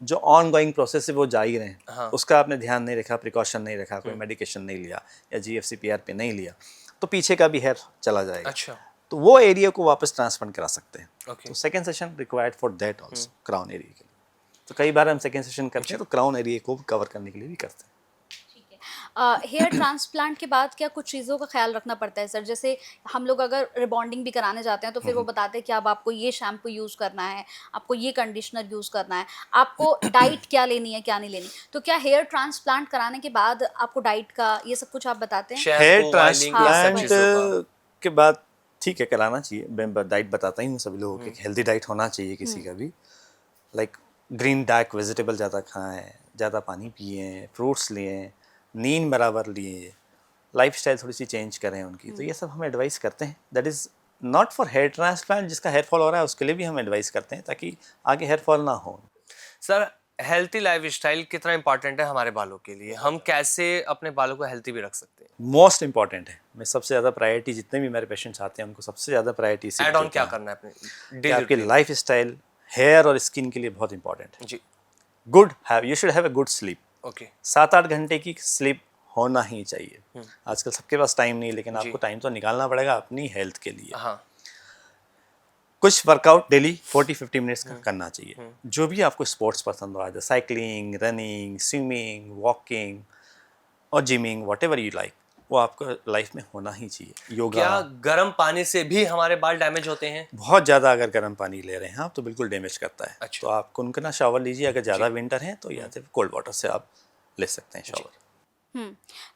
जो ऑन गोइंग प्रोसेस है वो जारी रहे, हाँ। उसका आपने ध्यान नहीं रखा, प्रिकॉशन नहीं रखा, कोई मेडिकेशन नहीं लिया या GFCPR पे नहीं लिया, तो पीछे का भी हेयर चला जाएगा। अच्छा, तो वो एरिया को वापस ट्रांसप्लांट करा सकते हैं। ओके। तो second session required for that also, crown area के लिए। तो कई बार हम सेकेंड सेशन करते हैं तो क्राउन एरिया को कवर करने के लिए भी करते हैं। हेयर ट्रांसप्लांट के बाद क्या कुछ चीज़ों का ख्याल रखना पड़ता है सर? जैसे हम लोग अगर रिबॉन्डिंग भी कराने जाते हैं तो फिर वो बताते हैं कि अब आपको ये शैम्पू यूज़ करना है, आपको ये कंडीशनर यूज़ करना है, आपको डाइट क्या लेनी है क्या नहीं लेनी। तो क्या हेयर ट्रांसप्लांट कराने के बाद आपको डाइट का ये सब कुछ आप बताते हैं? हेयर शैम्पू, ऑयलिंग, ये सब ट्रांसप्लांट चीज़ों का। के बाद ठीक है कराना चाहिए, मैं डाइट बताता ही हूँ सभी लोगों को, हेल्दी डाइट होना चाहिए किसी का भी। लाइक ग्रीन डार्क वेजिटेबल ज़्यादा खाएं, ज़्यादा पानी पिए, फ्रूट्स लें, नींद बराबर लिए, लाइफस्टाइल थोड़ी सी चेंज करें उनकी। तो ये सब हम एडवाइस करते हैं। That is not for hair transplant, जिसका हेयर फॉल हो रहा है उसके लिए भी हम एडवाइस करते हैं ताकि आगे हेयर फॉल ना हो। सर, हेल्थी लाइफस्टाइल कितना इंपॉर्टेंट है हमारे बालों के लिए? हम कैसे अपने बालों को हेल्थी भी रख सकते हैं? मोस्ट इंपॉर्टेंट है। मैं सबसे ज़्यादा प्रायोरिटी, जितने भी मेरे पेशेंट्स आते हैं उनको सबसे ज़्यादा प्रायोरिटी इसी एड को ऑन देता क्या हूं करना है अपने कि डेली आपकी रूटीन? लाइफ स्टाइल हेयर और स्किन के लिए बहुत इंपॉर्टेंट है। जी, good have, you should have a good sleep. Okay. 7-8 घंटे की स्लीप होना ही चाहिए। आजकल सबके पास टाइम नहीं है, लेकिन जी। आपको टाइम तो निकालना पड़ेगा अपनी हेल्थ के लिए। हाँ, कुछ वर्कआउट डेली 40-50 मिनट्स का करना चाहिए। जो भी आपको स्पोर्ट्स पसंद हो, जैसे साइकिलिंग, रनिंग, स्विमिंग, वॉकिंग और gymming, what ever you like, वो आपको लाइफ में होना ही चाहिए। योगा। क्या गर्म पानी से भी हमारे बाल डैमेज होते हैं? बहुत ज़्यादा अगर गर्म पानी ले रहे हैं आप तो बिल्कुल डैमेज करता है। अच्छा। तो आप कुनकुना शावर लीजिए। अगर ज़्यादा विंटर है तो या फिर कोल्ड वाटर से आप ले सकते हैं शावर।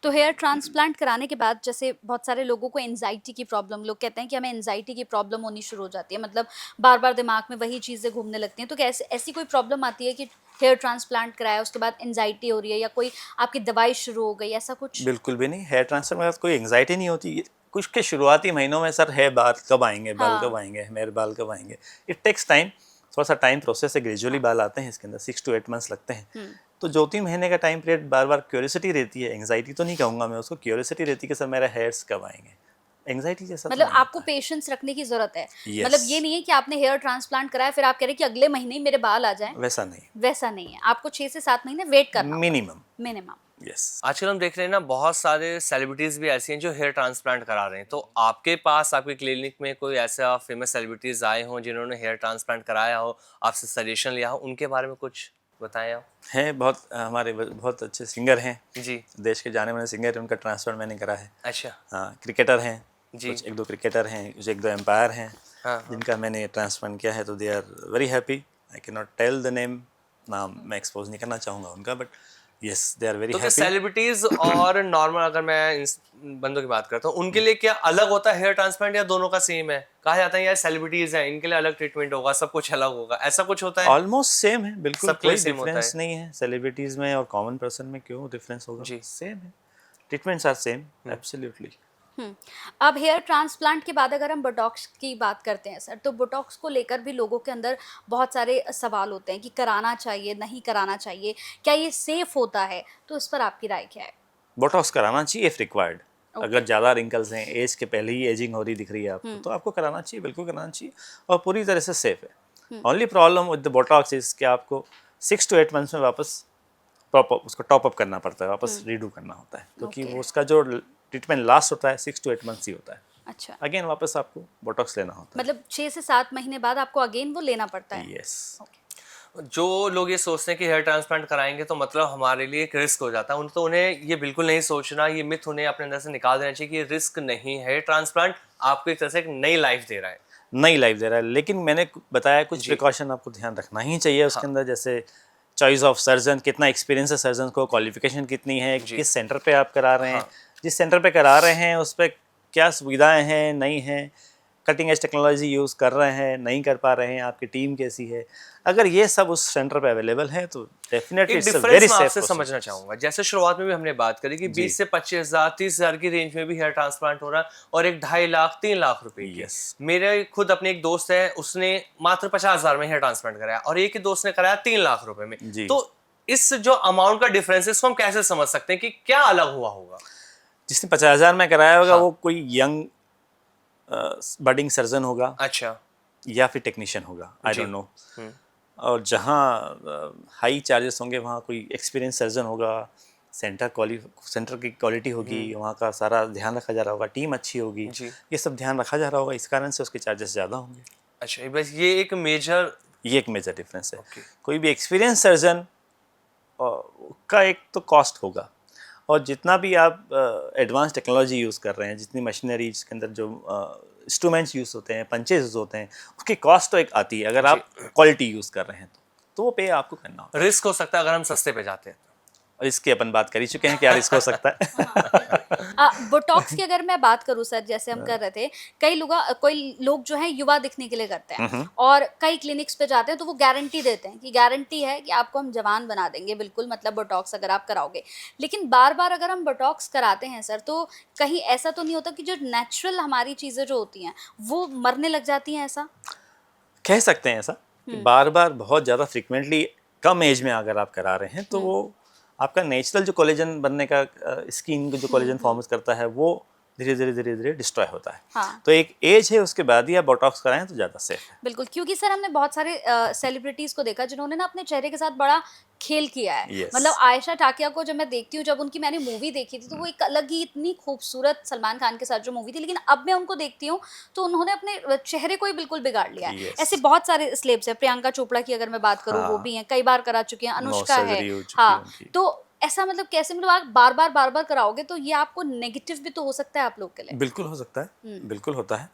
तो हेयर ट्रांसप्लांट कराने के बाद जैसे बहुत सारे लोगों को एंजाइटी की प्रॉब्लम, लोग कहते हैं कि हमें एंजाइटी की प्रॉब्लम होनी शुरू हो जाती है, मतलब बार बार दिमाग में वही चीज़ें घूमने लगती हैं। तो क्या ऐसी कोई प्रॉब्लम आती है कि हेयर ट्रांसप्लांट कराया उसके बाद एंजाइटी हो रही है या कोई आपकी दवाई शुरू हो गई, ऐसा कुछ? बिल्कुल भी नहीं। हेयर ट्रांसफर में कोई एंग्जाइटी नहीं होती। कुछ के शुरुआती महीनों में सर है बाल कब आएंगे, बाल कब हाँ। आएंगे, मेरे बाल कब आएंगे। इट टेक्स टाइम, थोड़ा सा टाइम प्रोसेस है, ग्रेजुअली बाल आते हैं इसके अंदर। 6 to 8 मंथ्स लगते हैं। तो 2-3 महीने का टाइम पीरियड बार बार क्यूरियोसिटी रहती है। एंग्जाइटी तो नहीं कहूँगा मैं उसको, क्यूरियोसिटी रहती है कि सर मेरे हेयर्स कब आएंगे। एंग्जाइटी जैसा तो मतलब नहीं आपको होता है। पेशेंस रखने की जरूरत है। Yes. मतलब ये नहीं है कि आपने हेयर ट्रांसप्लांट कराया फिर आप कह रहे हैं कि अगले महीने ही मेरे बाल आ जाएं, वैसा नहीं, वैसा नहीं है। आपको 6 से 7 महीने वेट करना मिनिमम। मिनिमम। यस। आजकल हम देख रहे हैं ना, बहुत सारे सेलिब्रिटीज भी ऐसी हैं जो हेयर ट्रांसप्लांट करा रहे हैं। तो आपके पास, आपके क्लिनिक में कोई ऐसा फेमस सेलिब्रिटीज आए हों जिन्होंने हेयर ट्रांसप्लांट कराया हो, आपसे सजेशन लिया हो, उनके बारे में कुछ बताया हो? है बहुत, हमारे बहुत अच्छे सिंगर हैं, जी। देश के जाने माने सिंगर हैं, उनका ट्रांसफर मैंने करा है। अच्छा। हाँ, क्रिकेटर हैं जी। कुछ, 1-2 क्रिकेटर हैं, कुछ 1-2 एम्पायर हैं हाँ, हाँ। जिनका मैंने ट्रांसप्लांट किया है। तो they are very happy. I can not tell the name, नाम मैं एक्सपोज नहीं करना चाहूँगा उनका, but yes they are very तो क्या हैप्पी। सेलिब्रिटीज और नॉर्मल, अगर मैं इस बंदों की बात करता हूँ, उनके लिए क्या अलग होता है हेयर ट्रांसप्लांट या दोनों का सेम है? कहा जाता है यार सेलिब्रिटीज हैं, इनके लिए अलग ट्रीटमेंट होगा, सब कुछ अलग होगा, ऐसा कुछ होता है? ऑलमोस्ट सेम है, बिल्कुल सबके लिए कोई सेम होता डिफरेंस है? नहीं है। सेलिब्रिटीज़ में और कॉमन पर्सन में क्यों डिफरेंस होगा, जी। सेम है। Treatments are same, absolutely. अब हेयर ट्रांसप्लांट के बाद अगर हम बोटॉक्स की बात करते हैं सर, तो बोटॉक्स को लेकर भी लोगों के अंदर बहुत सारे सवाल होते हैं कि कराना चाहिए नहीं कराना चाहिए, क्या ये सेफ होता है? तो इस पर आपकी राय क्या है? बोटॉक्स कराना चाहिए इफ रिक्वायर्ड। Okay. अगर ज़्यादा रिंकल्स हैं, एज के पहले ही एजिंग हो रही दिख रही है आपको, तो आपको कराना चाहिए, बिल्कुल कराना चाहिए और पूरी तरह से सेफ है। Only problem with the Botox is कि आपको 6 to 8 मंथ्स में वापस उसको टॉप अप करना पड़ता है, वापस रीडू करना होता है, क्योंकि Okay. वो उसका जो ट्रीटमेंट लास्ट होता है 6 to 8 मंथ्स ही होता है। अच्छा, अगेन वापस आपको बोटॉक्स लेना होता मतलब 6 से 7 महीने बाद आपको अगेन वो लेना पड़ता है। है। यस। जो लोग ये सोचते हैं कि हेयर ट्रांसप्लांट कराएंगे तो मतलब हमारे लिए एक रिस्क हो जाता है, तो उन्हें ये बिल्कुल नहीं सोचना, ये मिथ उन्हें अपने अंदर से निकाल देना चाहिए कि ये रिस्क नहीं है। हेयर ट्रांसप्लांट आपको एक तरह से एक नई लाइफ दे रहा है। नई लाइफ दे रहा है, लेकिन मैंने बताया कुछ जी। प्रिकॉशन आपको ध्यान रखना ही चाहिए उसके हाँ। अंदर, जैसे चॉइस ऑफ सर्जन, कितना एक्सपीरियंस है सर्जन को, क्वालिफिकेशन कितनी है, जी। किस सेंटर पे आप करा रहे हैं, हाँ। जिस सेंटर पे करा रहे हैं उस पर क्या सुविधाएं हैं, नहीं हैं, कटिंग एज टेक्नोलॉजी यूज़ कर रहे हैं, नहीं कर पा रहे हैं, आपकी टीम कैसी है। अगर ये सब उस सेंटर पे अवेलेबल है तो डेफिनेटली एक इट्स अ डिफरेंस वेरी मैं सेफ आपसे समझना चाहूंगा। जैसे शुरुआत में भी हमने बात करी कि जी। 20 से 25,000, 30,000 की रेंज में भी हेयर ट्रांसप्लांट हो रहा है, और एक 2.5 लाख 3 लाख रुपए की। Yes. मेरे खुद अपने एक दोस्त है, उसने मात्र 50,000 में हेयर ट्रांसप्लांट कराया, और एक ही दोस्त ने कराया 3 लाख रुपए में। जी। तो इस जो अमाउंट का डिफरेंस है, इसको हम कैसे समझ सकते हैं कि क्या अलग हुआ होगा? जिसने 50,000 में कराया होगा हाँ। वो कोई यंग बडिंग सर्जन होगा, अच्छा। या फिर टेक्नीशियन होगा, आई जी। Don't know. और जहाँ हाई चार्जेस होंगे वहाँ कोई एक्सपीरियंस सर्जन होगा, सेंटर की क्वालिटी होगी, वहाँ का सारा ध्यान रखा जा रहा होगा, टीम अच्छी होगी, जी। ये सब ध्यान रखा जा रहा होगा, इस कारण से उसके चार्जेस ज़्यादा होंगे। अच्छा, बस ये एक मेजर। ये एक मेजर डिफरेंस है। ओके। कोई भी एक्सपीरियंस सर्जन का एक तो कॉस्ट होगा, और जितना भी आप एडवांस टेक्नोलॉजी यूज़ कर रहे हैं, जितनी मशीनरी जिसके अंदर जो इंस्ट्रूमेंट्स यूज़ होते हैं, पंचेज होते हैं, उसकी कॉस्ट तो एक आती है अगर जी। आप क्वालिटी यूज़ कर रहे हैं तो वो पे आपको करना होगा। रिस्क हो सकता है अगर हम सस्ते पे जाते हैं। और इसकी अपन बात कर ही चुके हैं, क्या रिस्क हो सकता है। बोटॉक्स की अगर मैं बात करूं सर, जैसे हम कर रहे थे, कोई लोग जो है युवा दिखने के लिए करते हैं, और कई क्लिनिक्स पे जाते हैं तो वो गारंटी देते हैं कि गारंटी है कि आपको हम जवान बना देंगे, बिल्कुल मतलब बोटॉक्स अगर आप कराओगे। लेकिन बार बार अगर हम बोटॉक्स कराते हैं सर, तो कहीं ऐसा तो नहीं होता कि जो नेचुरल हमारी चीज़ें जो होती हैं वो मरने लग जाती हैं? ऐसा कह सकते हैं ऐसा कि बार बार बहुत ज़्यादा फ्रिक्वेंटली कम एज में अगर आप करा रहे हैं तो वो आपका नेचुरल जो कोलेजन बनने का, स्किन को जो कोलेजन फॉर्म्स करता है, वो धीरे धीरे डिस्ट्रॉय होता है। हाँ। तो एक एज है, उसके बाद ही आप बोटॉक्स कराएं तो ज़्यादा सेफ है। बिल्कुल, क्योंकि सर हमने बहुत सारे सेलिब्रिटीज को देखा जिन्होंने ना अपने चेहरे के साथ बड़ा खेल किया है। Yes. मतलब आयशा टाकिया को जब मैं देखती हूँ, जब उनकी मैंने मूवी देखी थी तो वो एक अलग ही इतनी खूबसूरत सलमान खान के साथ जो मूवी थी, लेकिन अब मैं उनको देखती हूँ तो उन्होंने अपने चेहरे को ही बिल्कुल बिगाड़ लिया है। Yes. ऐसे बहुत सारे स्लेब्स हैं, प्रियंका चोपड़ा की अगर मैं बात करूँ वो हाँ। भी हैं, कई बार करा चुकी हैं, अनुष्का है। सर्जरी हो चुकी है हाँ, उनकी। तो ऐसा मतलब कैसे, मतलब आप बार बार कराओगे तो ये आपको नेगेटिव भी तो हो सकता है आप लोग के लिए। बिल्कुल हो सकता है, बिल्कुल होता है।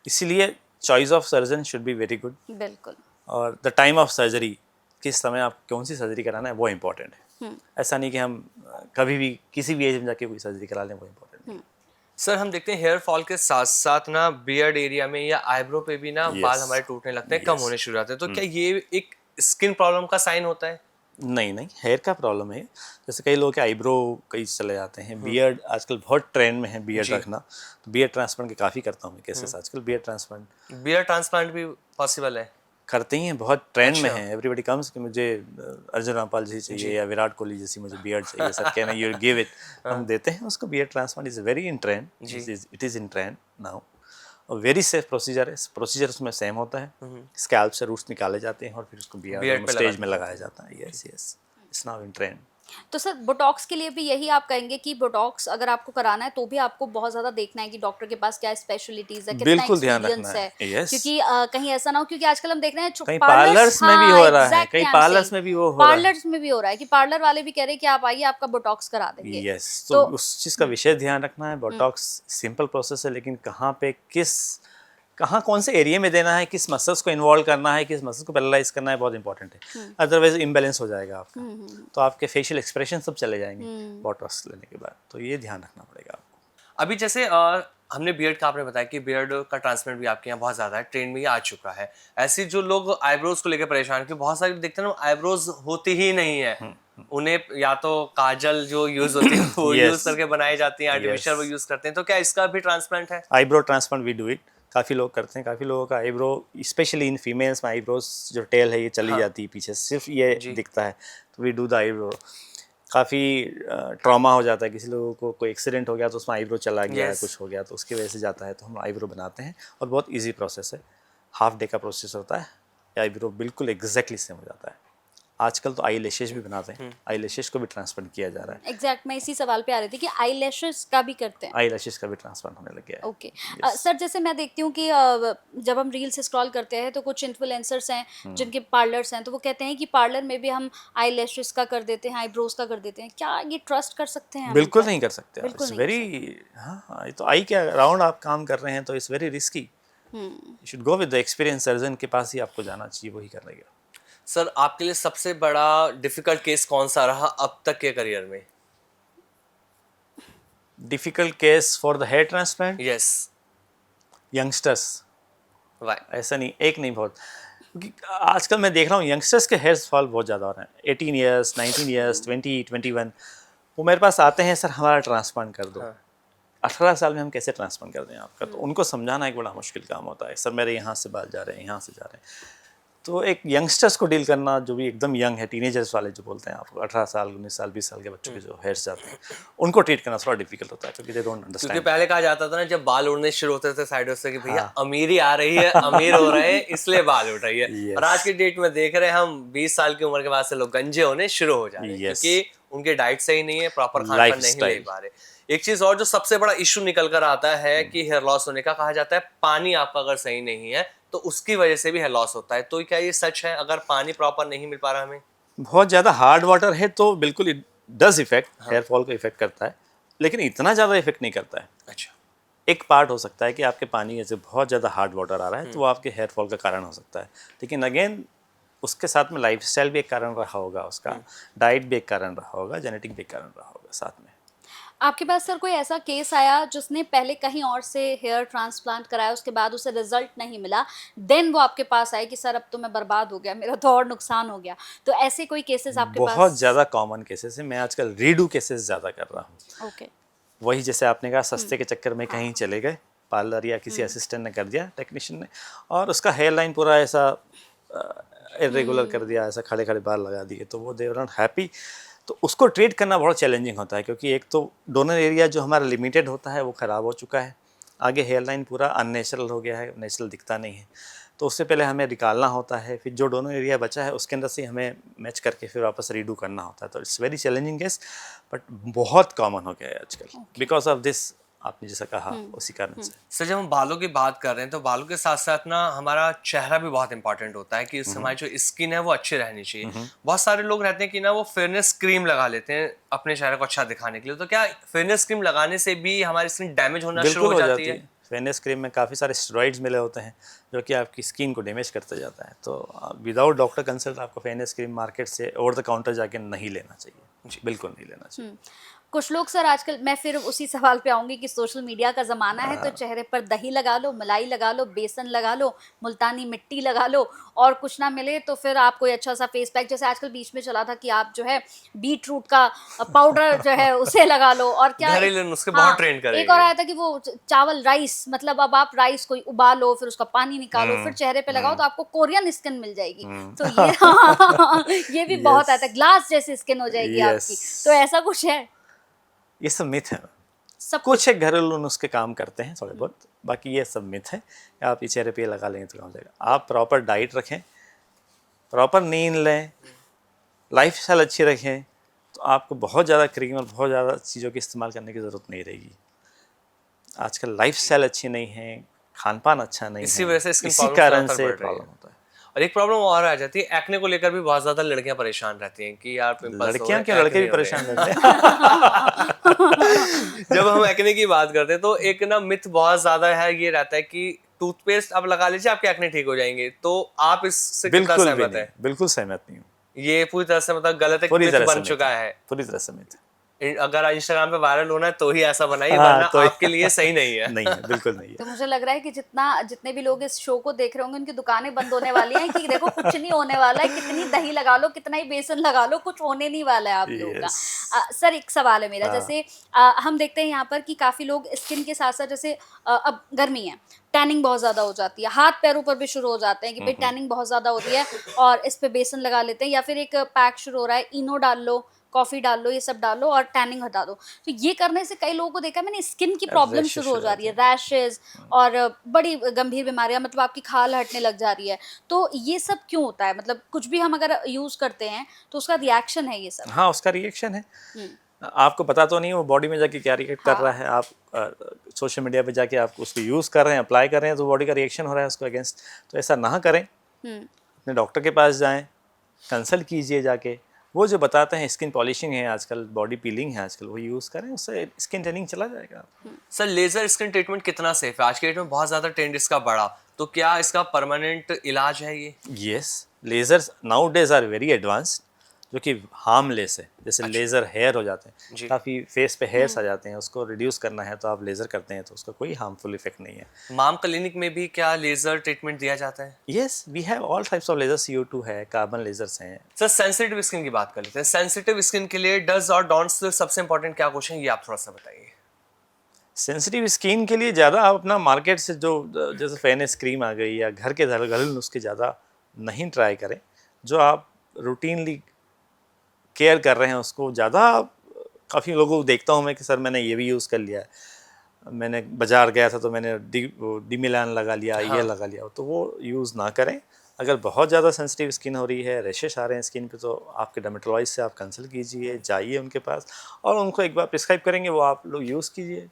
इसीलिए choice of surgeon should be very good, बिल्कुल। और द टाइम ऑफ सर्जरी, किस समय आप कौन सी सर्जरी कराना है वो इम्पोर्टेंट है। ऐसा नहीं कि हम कभी भी किसी भी एज में जाके कोई सर्जरी करा लें, वो इम्पोर्टेंट नहीं। सर हम देखते हैं हेयर फॉल के साथ साथ ना बियर्ड एरिया में या आईब्रो पे भी ना बाल Yes. हमारे टूटने लगते हैं, कम Yes. होने शुरू हो जाते हैं। तो क्या ये एक स्किन प्रॉब्लम का साइन होता है? नहीं नहीं, हेयर का प्रॉब्लम है। जैसे कई लोग के आईब्रो कई चले जाते हैं, बियर्ड आजकल बहुत ट्रेंड में है बियर्ड जी। रखना, तो बियर्ड ट्रांसप्लांट के काफ़ी करता हूँ मैं केसेस आजकल। बियर्ड ट्रांसप्लांट बियर्ड ट्रांसप्लांट भी पॉसिबल है? करते ही हैं, बहुत ट्रेंड में अच्छा। है। एवरीबडी कम्स कि मुझे अर्जुन रामपाल जी चाहिए या विराट कोहली जैसी मुझे बियर्ड चाहिए, सर कहना यू गिव इट, हम देते हैं उसको। Beard transplant is very in trend, जी। It is in trend now, और वेरी सेफ प्रोसीजर है। प्रोसीजर उसमें सेम होता है, स्कैल्प से रूट्स निकाले जाते हैं और फिर उसको बियर्ड बियर्ड पे स्टेज लगा में लगाया जाता है। Yes yes, it's now in trend. तो सर बोटॉक्स के लिए भी यही आप कहेंगे कि बोटॉक्स अगर आपको कराना है तो भी आपको बहुत ज़्यादा देखना है कि डॉक्टर के पास क्या स्पेशलिटीज़ है, कितना बिल्कुल ध्यान रखना एक्सपीरियंस है। है। यस, क्योंकि कहीं ऐसा ना हो, क्योंकि आजकल हम देख रहे हैं कहीं पार्लर्स, पार्लर्स में भी हाँ हो रहा है, एग्जैक्टली, कहीं आई एम पार्लर्स सेइंग में भी वो हो रहा है। पार्लर्स में भी हो रहा है कि पार्लर वाले भी कह रहे हैं कि आप आइए आपका बोटॉक्स करा देंगे। यस, तो तो उस चीज़ का विशेष ध्यान रखना है। बोटॉक्स सिंपल प्रोसेस है, लेकिन कहाँ पे कहाँ कौन से एरिया में देना है, किस मसल्स को इन्वॉल्व करना है, किस मसल्स को पैरालाइज करना है, बहुत इंपॉर्टेंट है। अदरवाइज इम्बैलेंस हो जाएगा आपका, तो आपके फेशियल एक्सप्रेशन सब चले जाएंगे बोटॉक्स लेने के बाद। तो ये ध्यान रखना पड़ेगा आपको। अभी जैसे हमने बियर्ड का आपने बताया कि बियर्ड का ट्रांसप्लांट भी आपके यहाँ बहुत ज़्यादा है, ट्रेंड में ही आ चुका है। ऐसे जो लोग आईब्रोज को लेकर परेशान, कि बहुत सारे देखते हैं ना आईब्रोज होती ही नहीं है, उन्हें या तो काजल जो यूज होती है वो यूज Yes. करके बनाई जाती है, आर्टिफिशियल वो यूज करते हैं। तो क्या इसका भी ट्रांसप्लांट है? Eyebrow transplant we do it, काफ़ी लोग करते हैं। काफ़ी लोगों का आईब्रो, स्पेशली इन फीमेल्स में आईब्रोज जो टेल है ये चली हाँ। जाती है पीछे, सिर्फ ये जी। दिखता है, तो वी डू द आईब्रो। काफ़ी ट्रॉमा हो जाता है, किसी लोगों को कोई एक्सीडेंट हो गया तो उसमें आईब्रो चला गया, Yes. कुछ हो गया तो उसकी वजह से जाता है, तो हम आईब्रो बनाते हैं। और बहुत इजी प्रोसेस है, हाफ डे का प्रोसेस होता है, आईब्रो बिल्कुल एग्जैक्टली सेम हो जाता है। आजकल तो आई लैशेज भी बनाते हैं, आई लैशेज को भी ट्रांसप्लांट किया जा रहा है। एग्जैक्ट, मैं इसी सवाल पे आ रही थी कि आई लैशेस का भी करते हैं। आई लैशेज का भी ट्रांसप्लांट होने लग गया है। ओके सर, जैसे मैं देखती हूँ कि जब हम रील्स स्क्रॉल करते हैं तो कुछ इन्फ्लुएंसर्स हैं जिनके पार्लर्स हैं, तो वो कहते हैं कि पार्लर में भी हम आई लैशेस का कर देते हैं, आईब्रोज का कर देते हैं। क्या ये ट्रस्ट कर सकते हैं हम इन बिल्कुल पर? नहीं कर सकते आप, बिल्कुल इट्स नहीं कर वेरी, हाँ ये तो आई के अराउंड आप काम कर रहे हैं तो it's very risky. You should go with the experience surgeon के पास ही आपको जाना चाहिए, वही करेगा। सर आपके लिए सबसे बड़ा डिफिकल्ट केस कौन सा रहा अब तक के करियर में? Difficult case for the hair transplant, yes. Youngsters, why? ऐसा नहीं, एक नहीं, बहुत, क्योंकि आजकल मैं देख रहा हूँ यंगस्टर्स के हेयर फॉल बहुत ज़्यादा हो रहे हैं। 18 ईयर्स, 19 ईयर्स, 20, 21, वो मेरे पास आते हैं, सर हमारा ट्रांसप्लांट कर दो। हाँ। 18 साल में हम कैसे ट्रांसप्लांट कर दें आपका? तो उनको समझाना एक बड़ा मुश्किल काम होता है। सर मेरे यहाँ से बाल जा रहे हैं, यहाँ से जा रहे हैं, तो एक यंगस्टर्स को डील करना, जो भी एकदम यंग है, टीनेजर्स वाले जो बोलते हैं आपको, 18 साल 19 साल 20 साल के बच्चों के जो हेयर्स जाते हैं, उनको ट्रीट करना थोड़ा डिफिकल्ट होता है क्योंकि दे डोंट क्योंकि अंडरस्टैंड। पहले कहा जाता था ना, जब बाल उड़ने शुरू होते थे साइडों से कि भैया हाँ। अमीरी आ रही है, अमीर हो रहे हैं इसलिए बाल उठ रही है। Yes. और आज की डेट में देख रहे हैं हम 20 साल की उम्र के बाद से लोग गंजे होने शुरू हो जा रहे हैं Yes. क्योंकि उनकी डाइट सही नहीं है, प्रॉपर खान पान नहीं ले Lifestyle. पा रहे। एक चीज और जो सबसे बड़ा इशू निकल कर आता है कि हेयर लॉस होने का, कहा जाता है पानी आपका अगर सही नहीं है तो उसकी वजह से भी हेयर लॉस होता है। तो क्या ये सच है? अगर पानी प्रॉपर नहीं मिल पा रहा हमें? बहुत ज़्यादा हार्ड वाटर है तो बिल्कुल it does effect, hair fall को इफेक्ट करता है, लेकिन इतना ज़्यादा इफेक्ट नहीं करता है। अच्छा। एक पार्ट हो सकता है कि आपके पानी जैसे बहुत ज़्यादा हार्ड वाटर आ रहा है तो वो आपके हेयर फॉल का कारण हो सकता है, लेकिन अगेन उसके साथ में लाइफस्टाइल भी एक कारण रहा होगा, उसका डाइट भी एक कारण रहा होगा, जेनेटिक भी एक कारण रहा होगा साथ में। आपके पास सर कोई ऐसा केस आया जिसने पहले कहीं और से हेयर ट्रांसप्लांट कराया, उसके बाद उसे रिजल्ट नहीं मिला, देन वो आपके पास आए कि सर अब तो मैं बर्बाद हो गया, मेरा तो और नुकसान हो गया, तो ऐसे कोई केसेस आपके पास? बहुत ज़्यादा कॉमन केसेस है, मैं आजकल रीडू केसेस ज़्यादा कर रहा हूँ। ओके। वही जैसे आपने कहा सस्ते के चक्कर में कहीं चले गए, पार्लर या किसी असिस्टेंट ने कर दिया, टेक्नीशियन ने, और उसका हेयर लाइन पूरा ऐसा इरेगुलर कर दिया, ऐसा खड़े खड़े बाल लगा दिए, तो वो दे वर नॉट हैप्पी। तो उसको ट्रीट करना बहुत चैलेंजिंग होता है क्योंकि एक तो डोनर एरिया जो हमारा लिमिटेड होता है वो ख़राब हो चुका है, आगे हेयर लाइन पूरा अननेचुरल हो गया है, नेचुरल दिखता नहीं है, तो उससे पहले हमें निकालना होता है, फिर जो डोनर एरिया बचा है उसके अंदर से हमें मैच करके फिर वापस रीडू करना होता है। तो it's very challenging case, but बहुत कॉमन हो गया है आजकल बिकॉज ऑफ दिस, आपने जैसा कहा उसी कारण से। सर जब हम बालों की बात कर रहे हैं तो बालों के साथ साथ ना हमारा चेहरा भी बहुत इंपॉर्टेंट होता है कि हमारी जो स्किन है वो अच्छी रहनी चाहिए। बहुत सारे लोग रहते हैं कि ना वो फेयरनेस क्रीम लगा लेते हैं अपने चेहरे को अच्छा दिखाने के लिए, तो क्या फेयरनेस क्रीम लगाने से भी हमारी स्किन डैमेज होना शुरू बिल्कुल हो हो जाती जाती है? है। फेयरनेस क्रीम में काफ़ी सारे स्टेरॉइड्स मिले होते हैं जो कि आपकी स्किन को डैमेज करते जाता है, तो विदाउट डॉक्टर कंसल्ट आपको फेयरनेस क्रीम मार्केट से ओवर द काउंटर जाके नहीं लेना चाहिए, बिल्कुल नहीं लेना चाहिए। कुछ लोग सर आजकल, मैं फिर उसी सवाल पे आऊंगी कि सोशल मीडिया का ज़माना है तो चेहरे पर दही लगा लो, मलाई लगा लो, बेसन लगा लो, मुल्तानी मिट्टी लगा लो, और कुछ ना मिले तो फिर आप कोई अच्छा सा फेस पैक, जैसे आजकल बीच में चला था कि आप जो है बीट रूट का पाउडर जो है उसे लगा लो, और क्या घरेलू नुस्खे बहुत ट्रेंड करेंगे। एक और आया था कि वो चावल राइस, मतलब अब आप राइस को उबालो, फिर उसका पानी निकालो, फिर चेहरे पे लगाओ तो आपको कोरियन स्किन मिल जाएगी। तो ये ये भी बहुत आया था, ग्लास जैसी स्किन हो जाएगी आपकी, तो ऐसा कुछ है? ये सब मिथ है, सब कुछ एक घरेलू नुस्खे काम करते हैं थोड़े बहुत, बाकी ये सब मिथ है। आप ये चेहरे पे लगा लेंगे तो काम हो जाएगा। आप प्रॉपर डाइट रखें, प्रॉपर नींद लें, लाइफस्टाइल अच्छी रखें, तो आपको बहुत ज़्यादा क्रीम और बहुत ज़्यादा चीज़ों की इस्तेमाल करने की ज़रूरत नहीं रहेगी। आजकल लाइफस्टाइल अच्छी नहीं है, खान पान अच्छा नहीं इसी है, वजह से स्किन इसी कारण से प्रॉब्लम प्रॉब्लम होता है। और एक प्रॉब्लम और आ जाती है, एक्ने को लेकर भी बहुत ज्यादा लड़कियां परेशान रहती हैं कि यार पिंपल्स हो रहे लड़कियां हैं, क्या, लड़के acne भी हो रहे परेशान हैं। रहते हैं। जब हम एक्ने की बात करते हैं तो एक ना मिथ बहुत ज्यादा है, ये रहता है कि टूथपेस्ट आप लगा लीजिए आपके एक्ने ठीक हो जाएंगे, तो आप इससे कितना बिल्कुल भी सहमत नहीं, है? बिल्कुल सहमत नहीं हूँ, ये पूरी तरह से मतलब गलत एक पूरी मिथ तरह से बन मिथ चुका है। पूरी तरह से मिथ। अगर इंस्टाग्राम पे वायरल होना है तो ही ऐसा बनाइए, हाँ, वरना तो आपके लिए सही नहीं है। नहीं है, बिल्कुल नहीं तो है। मुझे लग रहा है कि जितने भी लोग इस शो को देख रहे होंगे उनकी दुकानें बंद होने वाली हैं कि देखो कुछ नहीं होने वाला है, कितनी दही लगा लो, कितना ही बेसन लगा लो, कुछ होने नहीं वाला है आप लोगों का। Yes. सर एक सवाल है मेरा, हाँ। जैसे हम देखते हैं यहाँ पर कि काफ़ी लोग स्किन के साथ साथ, जैसे अब गर्मी है, टैनिंग बहुत ज़्यादा हो जाती है, हाथ पैरों पर भी शुरू हो जाते हैं कि भाई टैनिंग बहुत ज़्यादा होती है और इस पे बेसन लगा लेते हैं, या फिर एक पैक शुरू हो रहा है, इनो डाल लो, कॉफ़ी डाल लो, ये सब डाल लो और टैनिंग हटा दो। तो ये करने से कई लोगों को देखा है मैंने, स्किन की प्रॉब्लम Rashes शुरू हो हो जा रही है, जाती हैं। रैशेज और बड़ी गंभीर बीमारियां, मतलब आपकी खाल हटने लग जा रही है। तो ये सब क्यों होता है? मतलब कुछ भी हम अगर यूज करते हैं तो उसका रिएक्शन है ये सब। हाँ, उसका रिएक्शन है, हम्म, आपको पता तो नहीं वो बॉडी में जाके क्या रिएक्ट कर रहा हाँ। है। आप सोशल मीडिया पे जाके आप उसको यूज़ कर रहे हैं, अप्लाई कर रहे हैं, तो बॉडी का रिएक्शन हो रहा है उसको अगेंस्ट। तो ऐसा ना करें, हम्म, अपने डॉक्टर के पास जाएं, कंसल्ट कीजिए जाके, वो जो बताते हैं स्किन पॉलिशिंग है आजकल, बॉडी पीलिंग है आजकल, वो यूज़ करें, उससे स्किन टैनिंग चला जाएगा। सर लेजर स्किन ट्रीटमेंट कितना सेफ है? आज के डेट में बहुत ज्यादा ट्रेंड इसका बढ़ा, तो क्या इसका परमानेंट इलाज है ये? Yes, lasers nowadays are very advanced, जो कि हार्मलेस है। जैसे लेज़र हेयर हो जाते जी। हैं, काफ़ी फेस पे हेयर्स आ जाते हैं, उसको रिड्यूस करना है तो आप लेज़र करते हैं तो उसका कोई हार्मफुल इफेक्ट नहीं है। माम क्लिनिक में भी क्या लेजर ट्रीटमेंट दिया जाता है? Yes, we have all types of laser, CO2 है, कार्बन लेजर्स हैं। सर सेंसिटिव स्किन की बात कर लेते हैं। सेंसिटिव स्किन के लिए डज और डोंट्स सबसे इंपॉर्टेंट क्या कुछ है, ये आप थोड़ा सा बताइए। सेंसिटिव स्किन के लिए ज़्यादा आप अपना मार्केट से जो जैसे फेयरनेस क्रीम आ गई या घर के घरेलू नुस्खे ज़्यादा नहीं ट्राई करें। जो आप रूटीनली केयर कर रहे हैं उसको ज़्यादा, काफ़ी लोगों को देखता हूँ मैं कि सर मैंने ये भी यूज़ कर लिया है, मैंने बाज़ार गया था तो मैंने डी मिलान लगा लिया, ये हाँ। लगा लिया, तो वो यूज़ ना करें। अगर बहुत ज़्यादा सेंसिटिव स्किन हो रही है, रैशेस आ रहे हैं स्किन पे, तो आपके डर्मेटोलॉजिस्ट से आप कंसल्ट कीजिए, जाइए उनके पास और उनको एक बार प्रिस्क्राइब करेंगे, वो आप लोग यूज़ कीजिए।